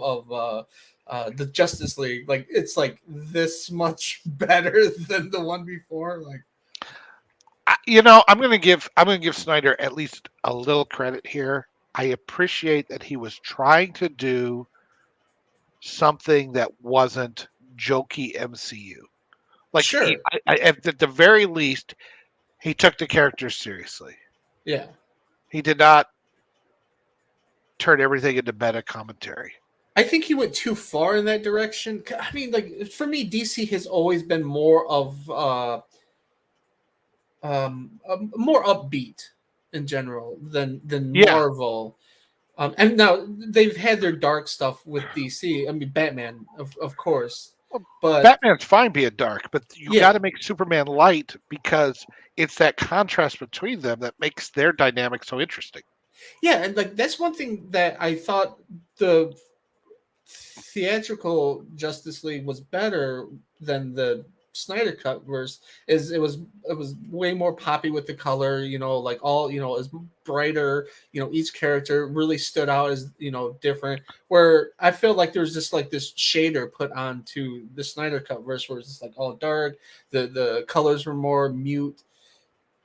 the Justice League, like it's like this much better than the one before. Like, I'm going to give Snyder at least a little credit here. I appreciate that he was trying to do something that wasn't jokey MCU. Like sure, at the very least, he took the characters seriously. yeah. He did not turn everything into meta commentary. I think he went too far in that direction. I mean, like for me, DC has always been more of more upbeat in general than Yeah, Marvel. And now they've had their dark stuff with DC. I mean, Batman, of course, well, but Batman's fine being dark, but you got yeah, to make Superman light because it's that contrast between them that makes their dynamic so interesting. yeah, and like that's one thing that I thought the theatrical Justice League was better than the Snyder cut verse. Is it was way more poppy with the color, like all is brighter. Each character really stood out as different. Where I feel like there was just like this shader put onto the Snyder cut verse, where it's just like all dark. The colors were more mute.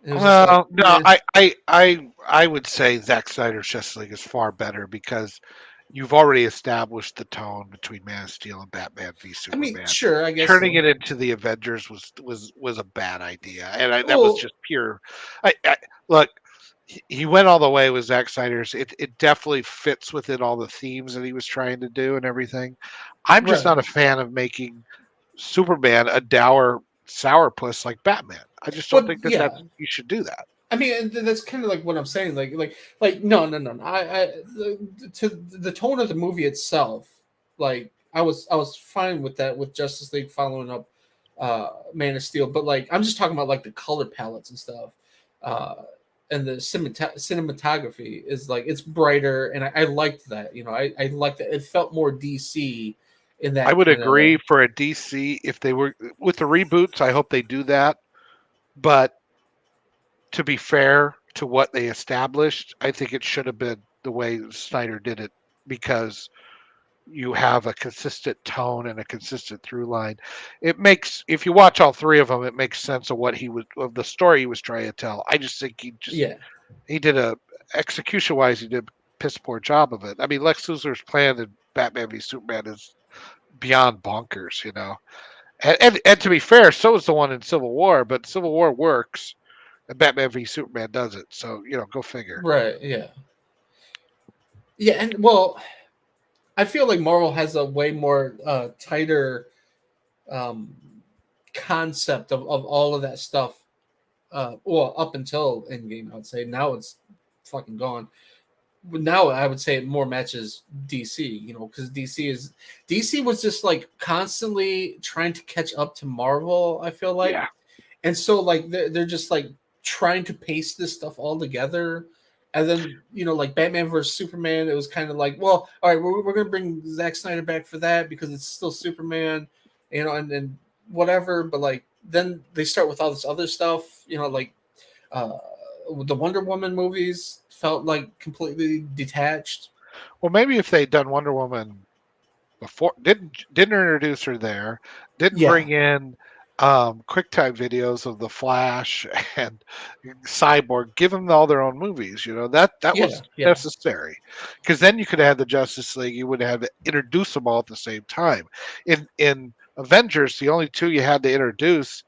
It was just like, Well, no, I would say Zack Snyder's Justice League is far better because you've already established the tone between Man of Steel and Batman v I mean, Superman. sure, I guess Turning so. it into the Avengers was a bad idea, and that was Well, just pure. Look, he went all the way with Zack Snyder's. It definitely fits within all the themes that he was trying to do and everything. I'm just right. not a fan of making Superman a dour sourpuss like Batman. I just don't Well, think that yeah. that's you should do that. I mean, and that's kind of like what I'm saying. Like, no, no, no, no. To the tone of the movie itself, like, I was fine with that with Justice League following up, Man of Steel. But like, I'm just talking about like the color palettes and stuff, uh, and the cinematography is like it's brighter, and I liked that. I liked that. It felt more DC in I that would kind of. agree for a DC if they were with the reboots. I hope they do that, but to be fair to what they established, I think it should have been the way Snyder did it because you have a consistent tone and a consistent through line. It makes if you watch all three of them, it makes sense of what he was of the story he was trying to tell. I just think Yeah, he did a execution wise he did a piss poor job of it. I mean Lex Luthor's plan in Batman v Superman is beyond bonkers, And to be fair, so is the one in Civil War, but Civil War works and Batman v Superman does it. So, go figure. right. Yeah, yeah, and well, I feel like Marvel has a way more tighter um, concept of all of that stuff. Well, up until Endgame, I would say. Now it's fucking gone. But now I would say it more matches DC. Because DC was just like constantly trying to catch up to Marvel. I feel like, Yeah. and so like they're just like trying to paste this stuff all together. And then like Batman versus Superman, it was kind of like, well, all right, we're gonna bring Zack Snyder back for that because it's still Superman, and whatever. But like then they start with all this other stuff, like uh, the Wonder Woman movies felt like completely detached. Well, maybe if they'd done Wonder Woman before, didn't introduce her there, didn't Yeah, bring in QuickTime videos of the Flash and Cyborg, give them all their own movies. That yeah, was yeah, necessary because then you could have the Justice League. You would have introduced them all at the same time. In Avengers, the only two you had to introduce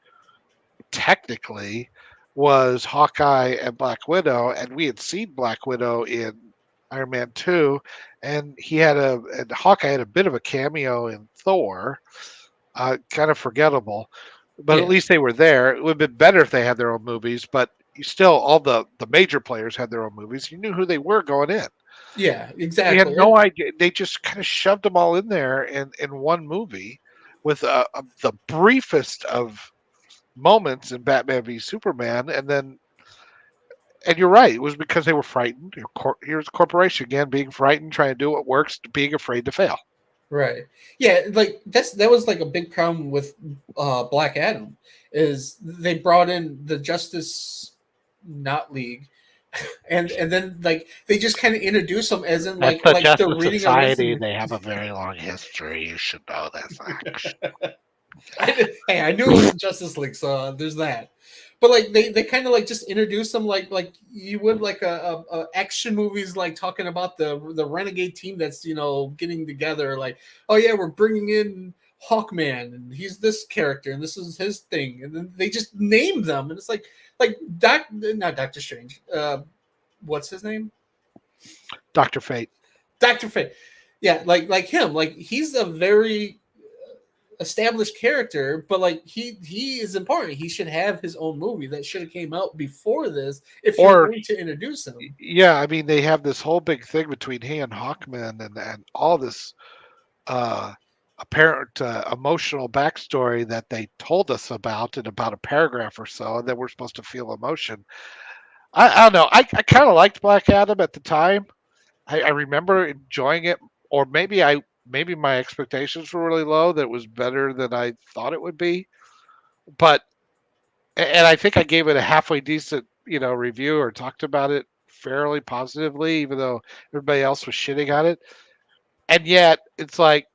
technically was Hawkeye and Black Widow, and we had seen Black Widow in Iron Man 2, and Hawkeye had a bit of a cameo in Thor, kind of forgettable, but at yeah, least they were there. It would have been better if they had their own movies, but you still, all the major players had their own movies. You knew who they were going in. yeah, We had exactly. no idea. They just kind of shoved them all in there in one movie with the briefest of moments in Batman v Superman, and you're right. It was because they were frightened. Here's a corporation again being frightened, trying to do what works, being afraid to fail. Right. Yeah, like that was like a big problem with Black Adam is they brought in the Justice not League and then like they just kind of introduce them as in That's like the like the Justice reading a Society. resume. They have a very long history. You should know this. Hey, I knew it was Justice League, so there's that. But like they kind of like just introduce them like you would like a action movies, like talking about the renegade team that's getting together, like, oh yeah, we're bringing in Hawkman and he's this character and this is his thing, and then they just name them and it's like not Doctor Strange, what's his name, Dr. Fate. Doctor Fate. Yeah, like him, like he's a very established character, but like he is important. He should have his own movie that should have came out before this if you're Or going to introduce him. yeah, I mean they have this whole big thing between he and Hawkman and all this uh apparent emotional backstory that they told us about in about a paragraph or so, and then we're supposed to feel emotion. I don't know. I kind of liked Black Adam at the time. I remember enjoying it, or maybe my expectations were really low. That it was better than I thought it would be. But and I think I gave it a halfway decent review or talked about it fairly positively, even though everybody else was shitting on it. And yet it's like,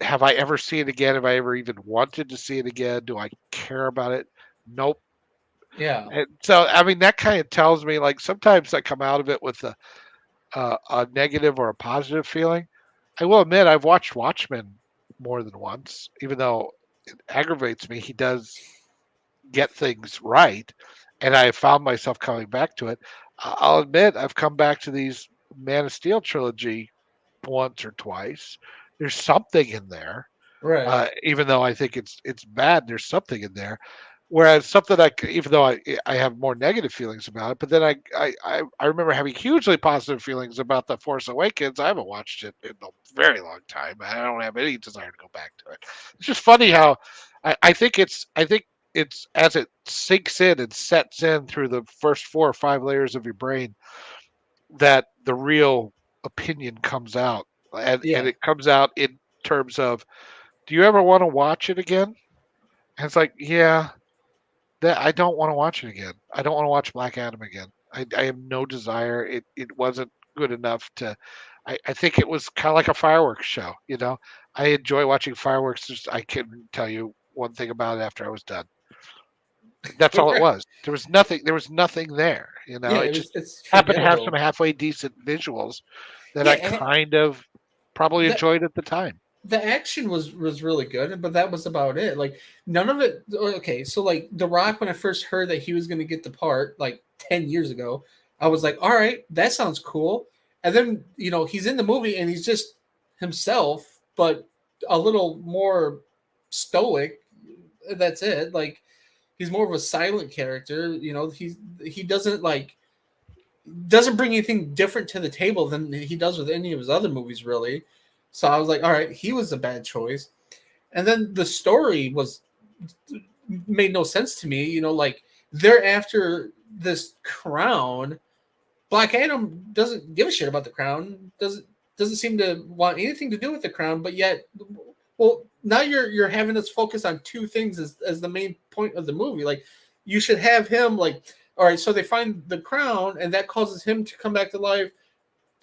have I ever seen it again? Have I ever even wanted to see it again? Do I care about it? Nope. Yeah, And so I mean that kind of tells me, like, sometimes I come out of it with a negative or a positive feeling. I will admit I've watched Watchmen more than once, even though it aggravates me. He does get things right, and I found myself coming back to it. I'll admit I've come back to these Man of Steel trilogy once or twice. There's something in there, right. even though I think it's bad. There's something in there. Whereas something even though I have more negative feelings about it, but then I remember having hugely positive feelings about The Force Awakens. I haven't watched it in a very long time. I don't have any desire to go back to it. It's just funny how I think it's as it sinks in and sets in through the first 4 or 5 layers of your brain that the real opinion comes out, and Yeah, it comes out in terms of, do you ever want to watch it again? And it's like, yeah, that I don't want to watch it again. I don't want to watch Black Adam again. I have no desire. It wasn't good enough to. I think it was kind of like a fireworks show. I enjoy watching fireworks. Just I couldn't tell you one thing about it after I was done. That's all it right. was. There was nothing. There was nothing there. Yeah, It just it's happened to have some forgettable. halfway decent visuals that Yeah, I and kind of probably the enjoyed at the time. the action was really good, but that was about it. Like none of it. Okay, so like The Rock, when I first heard that he was going to get the part like 10 years ago, I was like, all right, that sounds cool. And then he's in the movie and he's just himself, but a little more stoic. That's it. Like he's more of a silent character. He doesn't bring anything different to the table than he does with any of his other movies, really. So I was like, all right, he was a bad choice. And then the story made no sense to me. Like they're after this crown. Black Adam doesn't give a shit about the crown. Doesn't seem to want anything to do with the crown. But yet, well, now you're having us focus on two things as the main point of the movie. Like you should have him like, all right, so they find the crown and that causes him to come back to life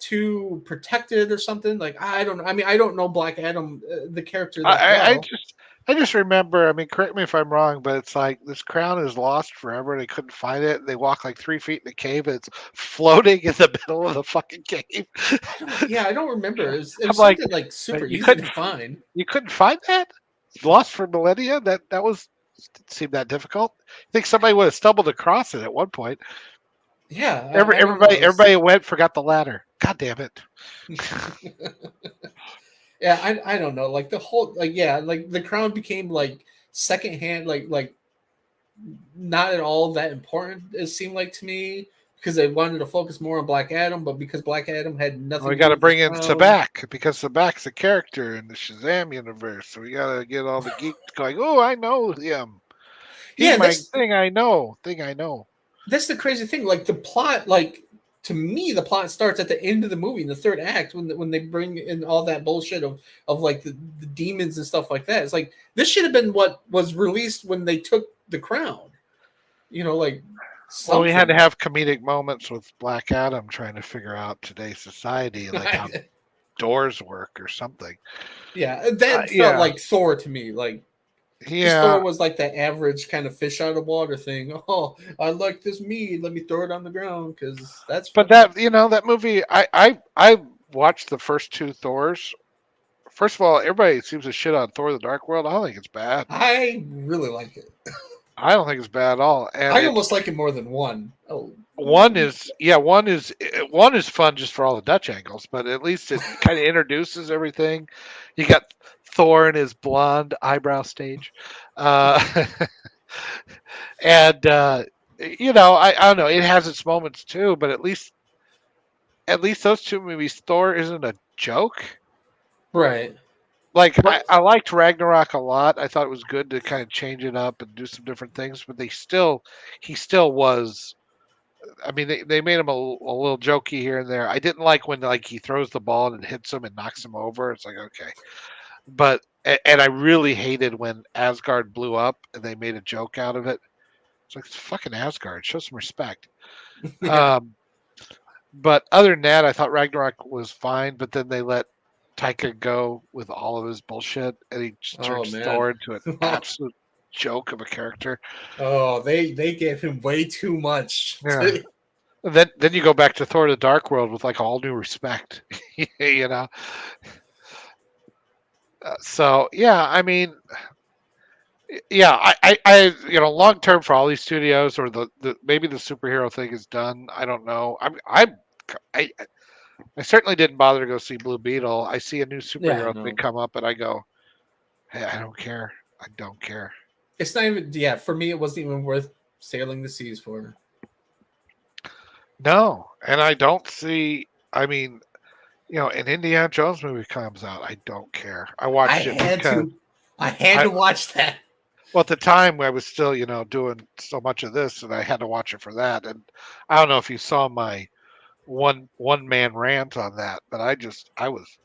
to protect it or something. Like I don't know. I mean, I don't know Black Adam, the character, I, that I I well. just I just remember. I mean, correct me if I'm wrong, but it's like this crown is lost forever. They couldn't find it. They walk like 3 feet in the cave. And it's floating in the middle of the fucking cave. I don't remember. It I'm was like, something like super you easy to couldn't find. you couldn't find that? Lost for millennia. That was didn't seem that difficult. I think somebody would have stumbled across it at one point. Yeah, I don't know. Everybody went, forgot the ladder. God damn it. Yeah, I don't know. Like the whole like the crown became like secondhand, like not at all that important. It seemed like to me because they wanted to focus more on Black Adam, but because Black Adam had We nothing to got do to with this bring in crown. Sabak because Sabak's a character in the Shazam universe. So we got to get all the geeks going. Oh, I know him. He's Yeah, my thing. I know. Thing I know. that's the crazy thing. Like the plot, like to me, the plot starts at the end of the movie in the third act when they bring in all that bullshit of like the demons and stuff like that. It's like this should have been what was released when they took the crown. Like Well, we had to something. have comedic moments with Black Adam trying to figure out today's society, like how doors work or something. Yeah, that felt Yeah, like Thor to me. Like, because Thor yeah. was like that average kind of fish out of water thing. Oh, I like this meat. Let me throw it on the ground because that's But funny. that movie, I watched the first two Thors. First of all, everybody seems to shit on Thor: The Dark World. I don't think it's bad. I really like it. I don't think it's bad at all. And I it's almost like it more than one. Oh, one is fun just for all the Dutch angles, but at least it kind of introduces everything. You got Thor in his blonde eyebrow stage, uh, and I don't know. It has its moments too, but at least those two movies, Thor isn't a joke. right. Like But I liked Ragnarok a lot. I thought it was good to kind of change it up and do some different things, but he still was. I mean, they made him a little jokey here and there. I didn't like when like he throws the ball and it hits him and knocks him over. It's like okay, but and I really hated when Asgard blew up and they made a joke out of it. It's like it's fucking Asgard. Show some respect. yeah. Um, but other than that, I thought Ragnarok was fine. But then they let Taika go with all of his bullshit, and he just Oh turns man. Thor into an absolute joke of a character. Oh, they gave him way too much. Yeah. Then you go back to Thor: The Dark World with like all new respect, you know. So yeah, I mean, yeah, long term for all these studios or the maybe the superhero thing is done. I don't know. I I certainly didn't bother to go see Blue Beetle. I see a new Yeah, superhero thing no. come up and I go, hey, I don't care. I don't care. It's not even yeah, for me it wasn't even worth sailing the seas for. No, and I don't see. I mean, an Indiana Jones movie comes out, I don't care. I I watched it had because to. I had I to watch that. well at the time I was still doing so much of this, and I had to watch it for that. And I don't know if you saw my one man rant on that, but I was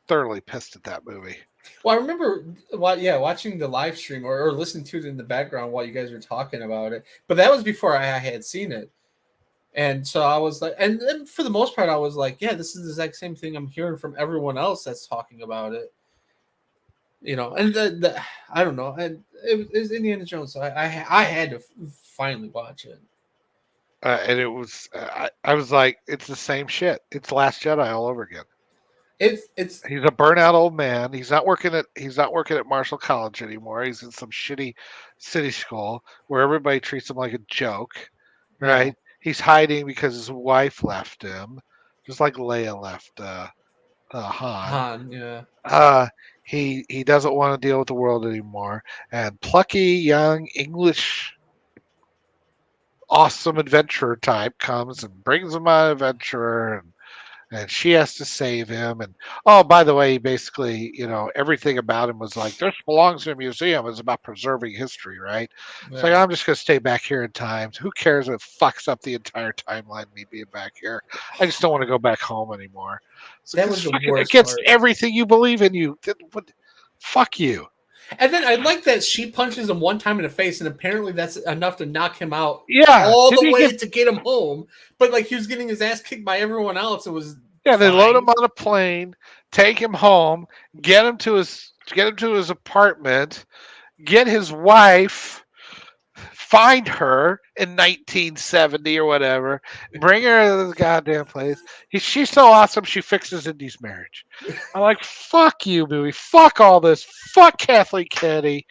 thoroughly pissed at that movie. Well, I remember, watching the live stream or listening to it in the background while you guys were talking about it. But that was before I had seen it, and so I was like, and for the most part, I was like, yeah, this is the exact same thing I'm hearing from everyone else that's talking about it. And I don't know, and it was Indiana Jones, so I had to finally watch it. And it was I was like, it's the same shit. It's Last Jedi all over again. It's He's a burnout old man. He's not working at Marshall College anymore. He's in some shitty city school where everybody treats him like a joke, yeah, right? He's hiding because his wife left him, just like Leia left Han. Han, yeah, Uh, he doesn't want to deal with the world anymore. And plucky young English awesome adventurer type comes and brings him on an adventure, and she has to save him. And oh, by the way, basically, everything about him was like, this belongs in a museum. It's about preserving history, right? It's like, yeah. I'm just going to stay back here in time. Who cares if it fucks up the entire timeline, me being back here? I just don't want to go back home anymore. So That it's was the fucking worst against part. everything you believe in. Fuck you. And then I like that she punches him one time in the face, and apparently that's enough to knock him out Yeah. all Did the he way get? to get him home. But like he was getting his ass kicked by everyone else. It was Yeah, they load fine. him on a plane, take him home, get him to his apartment, get his wife, find her in 1970 or whatever, bring her to the goddamn place. She's so awesome, she fixes Indy's marriage. I'm like, fuck you, movie. Fuck all this. Fuck Kathleen Kennedy.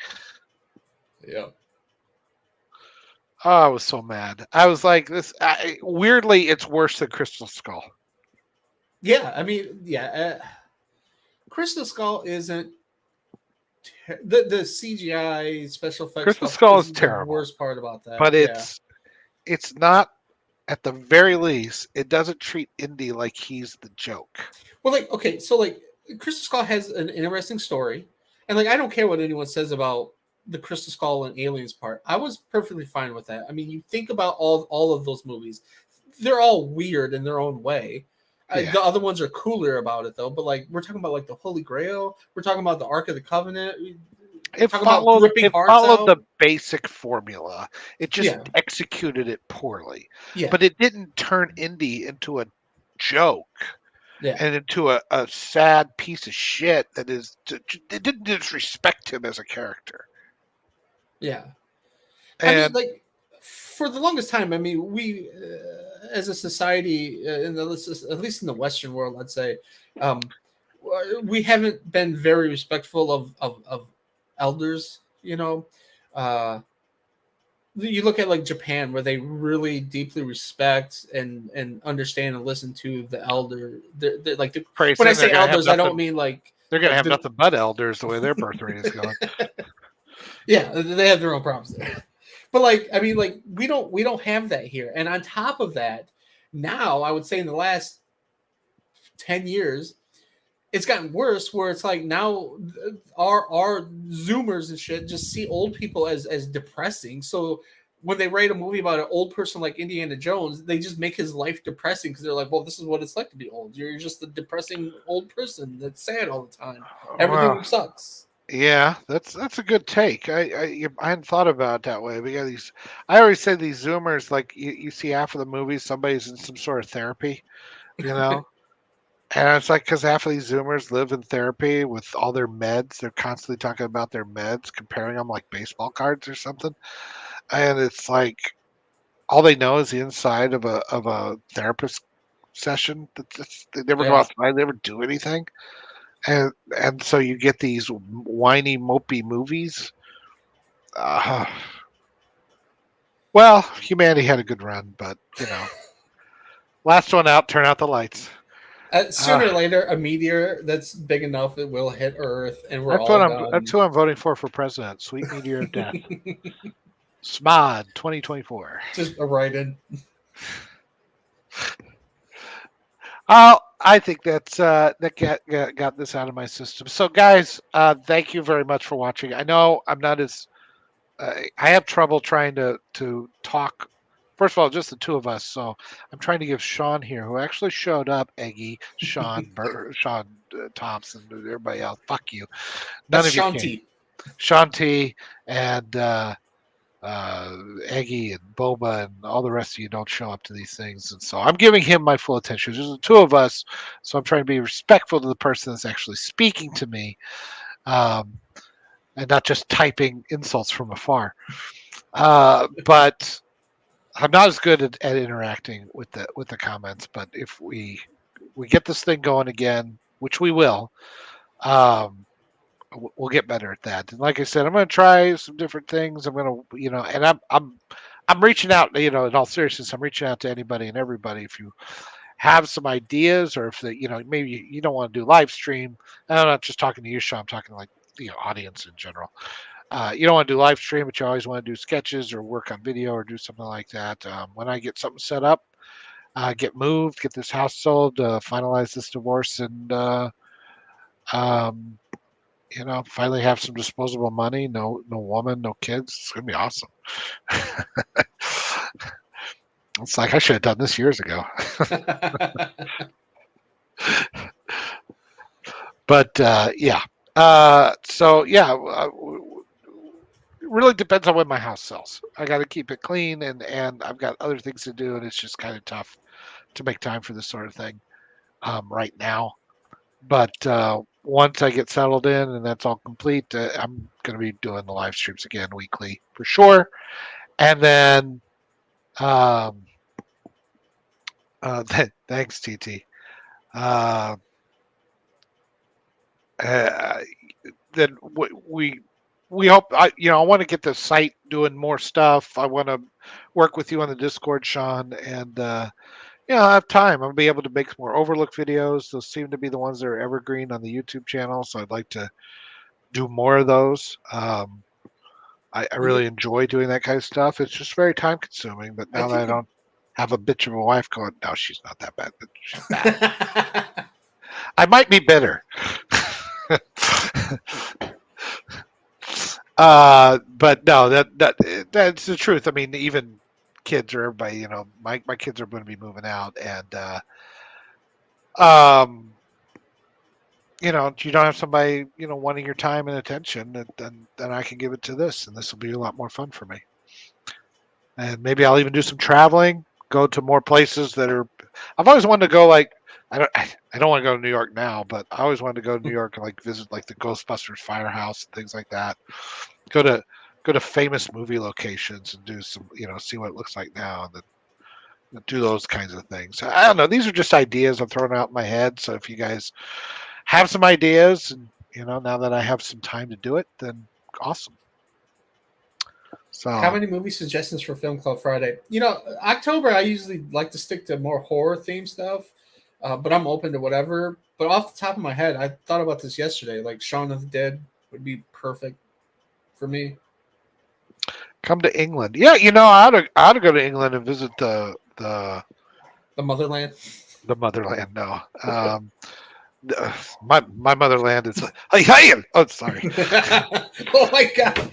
Yeah. Oh, I was so mad. I was like, this. Weirdly, it's worse than Crystal Skull. Yeah. I mean, yeah. Crystal Skull isn't the CGI special effects Crystal stuff Skull is isn't the terrible, worst part about that. but Yeah. it's not. At the very least, it doesn't treat Indy like he's the joke. Well, like, okay, so like Crystal Skull has an interesting story, and like I don't care what anyone says about the Crystal Skull and Aliens part. I was perfectly fine with that. I mean, you think about all of those movies; they're all weird in their own way. Yeah. The other ones are cooler about it though. But like we're talking about like the Holy Grail, we're talking about the Ark of the Covenant. Talk about ripping it hearts followed the out. basic formula. It just Yeah, executed it poorly. yeah, But it didn't turn Indy into a joke yeah, and into a sad piece of shit that is. It didn't disrespect him as a character. yeah. I mean, And like for the longest time, I mean, we as a society, at least in the Western world, let's say, um, we haven't been very respectful of elders. You know, uh, you look at like Japan, where they really deeply respect and understand and listen to the elder. Like pretty when I soon they're say gonna have elders, I don't nothing. mean They're gonna like have the nothing but elders the way their birth rate is going. yeah, they have their own problems there. But like, I mean, like we don't have that here. And on top of that, now I would say in the last 10 years, it's gotten worse. Where it's like now our Zoomers and shit just see old people as depressing. So when they write a movie about an old person like Indiana Jones, they just make his life depressing because they're like, well, this is what it's like to be old. You're just a depressing old person that's sad all the time. Well, Everything sucks. yeah, that's a good take. I hadn't thought about it that way. But yeah, these I always say these Zoomers, like you see half of the movies, somebody's in some sort of therapy, you know, and it's like because half of these Zoomers live in therapy with all their meds. They're constantly talking about their meds, comparing them like baseball cards or something, and it's like all they know is the inside of a therapist session. They never go Yeah. outside, they never do anything, and so you get these whiny, mopey movies. Uh, well, humanity had a good run, but last one out, turn out the lights. Sooner Uh, or later, a meteor that's big enough it will hit Earth, and we're that's what all that's done. who I'm voting for president. Sweet meteor of death. SMOD 2024. Just a write-in. Oh, I think that got this out of my system. So, guys, thank you very much for watching. I know I'm not as I have trouble trying to talk. First of all, just the two of us. So I'm trying to give Sean here, who actually showed up, Eggy, Sean Thompson, everybody else. Fuck you. None That's of you came. Shanti. Sean T and Eggy and Boba and all the rest of you don't show up to these things, and so I'm giving him my full attention. There's the two of us, so I'm trying to be respectful to the person that's actually speaking to me, um, and not just typing insults from afar. But I'm not as good at interacting with the comments. But if we get this thing going again, which we will, um, we'll get better at that. And like I said, I'm going to try some different things. I'm going to, and I'm reaching out. In all seriousness, I'm reaching out to anybody and everybody. If you have some ideas, or if maybe you don't want to do live stream. And I'm not just talking to you, Sean. I'm talking like audience in general. You don't want to do live stream, but you always want to do sketches or work on video or do something like that. When I get something set up, get moved, get this house sold, finalize this divorce, and um, finally have some disposable money. No woman, no kids. It's gonna be awesome. It's like I should have done this years ago. But yeah. So yeah, it really depends on when my house sells. I got to keep it clean, and I've got other things to do, and it's just kind of tough to make time for this sort of thing right now. But once I get settled in and that's all complete, I'm going to be doing the live streams again weekly for sure. And then, um, thanks, TT. Uh, uh, then we hope. I want to get the site doing more stuff. I want to work with you on the Discord, Sean, and I have time. I'll be able to make some more Overlook videos. Those seem to be the ones that are evergreen on the YouTube channel, so I'd like to do more of those. I really enjoy doing that kind of stuff. It's just very time consuming. But I now that I think. don't have a bitch of a wife going, no, she's not that bad, but she's bad. I might be bitter. But no, that's the truth. I mean, even kids or everybody, my kids are going to be moving out, and you don't have somebody, wanting your time and attention, then I can give it to this, and this will be a lot more fun for me. And maybe I'll even do some traveling, go to more places that are. I've always wanted to go like I don't want to go to New York now, but I always wanted to go to New York and like visit like the Ghostbusters firehouse and things like that. Go to go to famous movie locations and do some, see what it looks like now, and then do those kinds of things. I don't know. These are just ideas I'm throwing out in my head. So if you guys have some ideas, and now that I have some time to do it, then awesome. How So many movie suggestions for Film Club Friday? October I usually like to stick to more horror theme stuff, but I'm open to whatever. But off the top of my head, I thought about this yesterday. Like Shaun of the Dead would be perfect for me. come to England. Yeah, I ought to go to England and visit The Motherland. the motherland. No, my motherland is. Hey, oh, sorry. Oh my god!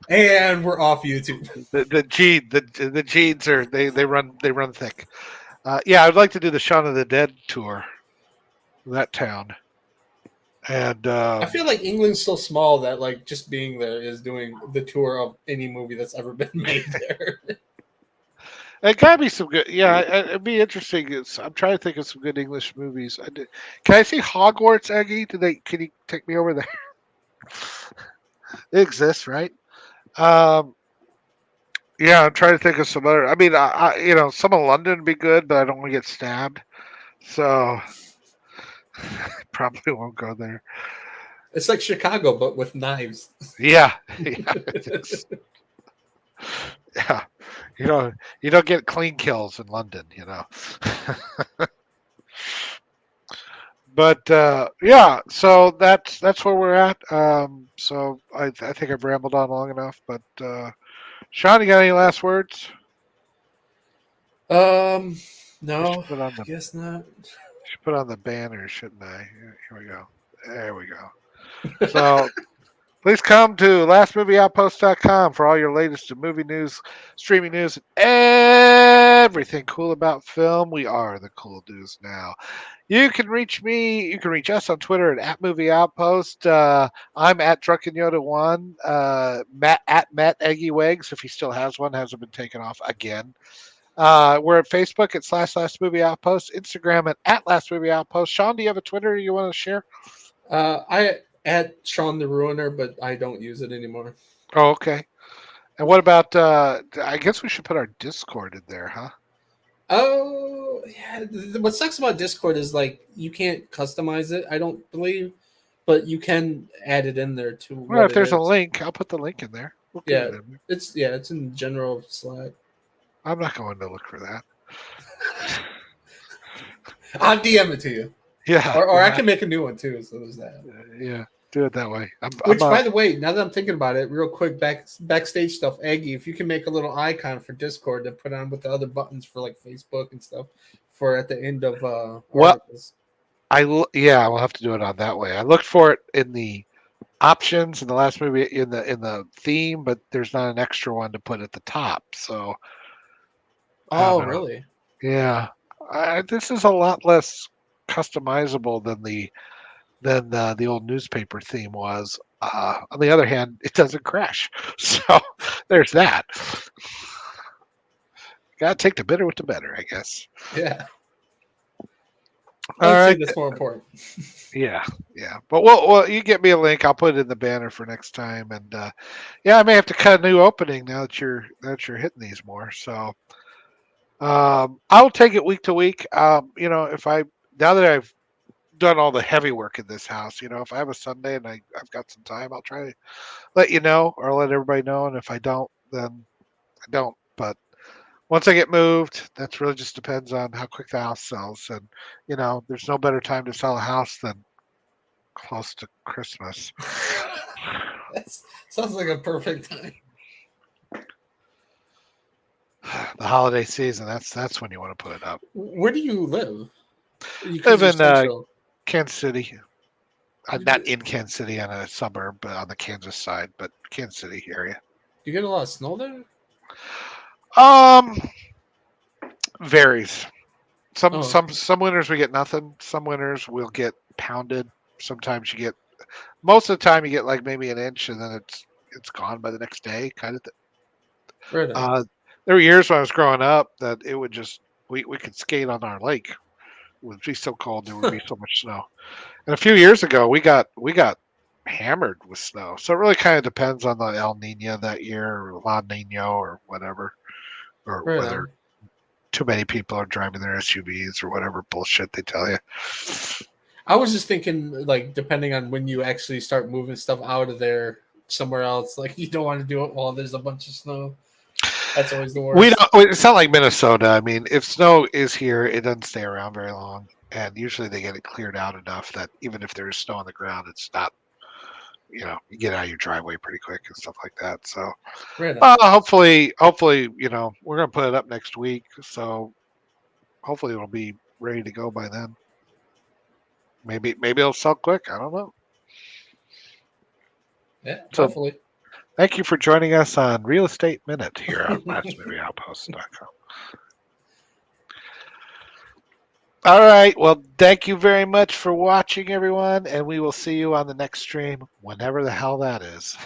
And we're off YouTube. The genes are they run thick. Yeah, I'd like to do the Shaun of the Dead tour, that town, and I feel like England's so small that like just being there is doing the tour of any movie that's ever been made there. it gotta be some good. Yeah, it'd be interesting. I'm trying to think of some good English movies. Can I see Hogwarts, Eggy? Can you take me over there? It exists, right? Um, yeah, I'm trying to think of some other. I mean, some of London would be good, but I don't want to get stabbed, so probably won't go there. It's like Chicago, but with knives. Yeah, yeah, yeah. You don't get clean kills in London. But yeah, so that's where we're at. So I think I've rambled on long enough. But Sean, you got any last words? No, Put on I guess not. should put on the banner, shouldn't I? Here we go. There we go. So please come to lastmovieoutpost.com for all your latest movie news, streaming news, and everything cool about film. We are the cool news now. You can reach me. You can reach us on Twitter at @MovieOutpost. I'm at Drunken Yoda One. Matt at Matt Eggy Wags, if he still has one, hasn't been taken off again. We're at Facebook at /Last Movie Outpost, Instagram at Last Movie Outpost. Sean, do you have a Twitter you want to share? I add Sean the Ruiner, but I don't use it anymore. Oh, okay. And what about? I guess we should put our Discord in there, huh? Oh, yeah. What sucks about Discord is like you can't customize it. I don't believe, but you can add it in there too. Well, if there's a link, I'll put the link in there. We'll get Yeah, it in there. it's in general Slack. I'm not going to look for that. I'll DM it to you. Yeah. Or yeah, I can make a new one too. So there's that. Yeah. Do it that way. Which, by the way, now that I'm thinking about it, real quick, backstage stuff, Aggie, if you can make a little icon for Discord to put on with the other buttons for like Facebook and stuff for at the end of articles. Yeah, we'll have to do it on that way. I looked for it in the options in the last movie in the theme, but there's not an extra one to put at the top. So. Oh, really? Yeah. This is a lot less customizable than the old newspaper theme was. On the other hand, it doesn't crash, so there's that. Gotta take the bitter with the better, I guess. Yeah. All right, that's more important. Yeah. But well, you get me a link. I'll put it in the banner for next time, and yeah, I may have to cut a new opening now that you're hitting these more. So I'll take it week to week. If now that I've done all the heavy work in this house, if I have a Sunday and I've got some time, I'll try to let you know or let everybody know. And if I don't, then I don't. But once I get moved, that's really just depends on how quick the house sells. And, there's no better time to sell a house than close to Christmas. That sounds like a perfect time. The holiday season, that's when you want to put it up. Where do you live? I live in Kansas City. Not in Kansas City, on a suburb, but on the Kansas side, but Kansas City area. You get a lot of snow there? Varies. Some Oh, some some winters we get nothing. Some winters we'll get pounded. Sometimes you get most of the time you get like maybe an inch and then it's gone by the next day kind of thing. right on. There were years when I was growing up that it would just we could skate on our lake. It would be so cold there would be so much snow. And a few years ago we got hammered with snow. So it really kind of depends on the El Nino that year or La Nino or whatever, or Right whether on. too many people are driving their SUVs or whatever bullshit they tell you. I was just thinking, like, depending on when you actually start moving stuff out of there somewhere else, like, you don't want to do it while there's a bunch of snow. That's always the We worst. don't. It's not like Minnesota. I mean, if snow is here, it doesn't stay around very long, and usually they get it cleared out enough that even if there's snow on the ground, it's not. You get out of your driveway pretty quick and stuff like that. So, Right on. hopefully, we're gonna put it up next week. So hopefully it'll be ready to go by then. Maybe it'll sell quick. I don't know. Yeah, So hopefully. thank you for joining us on Real Estate Minute here on LastMovieOutpost.com. All right. Well, thank you very much for watching, everyone, and we will see you on the next stream, whenever the hell that is.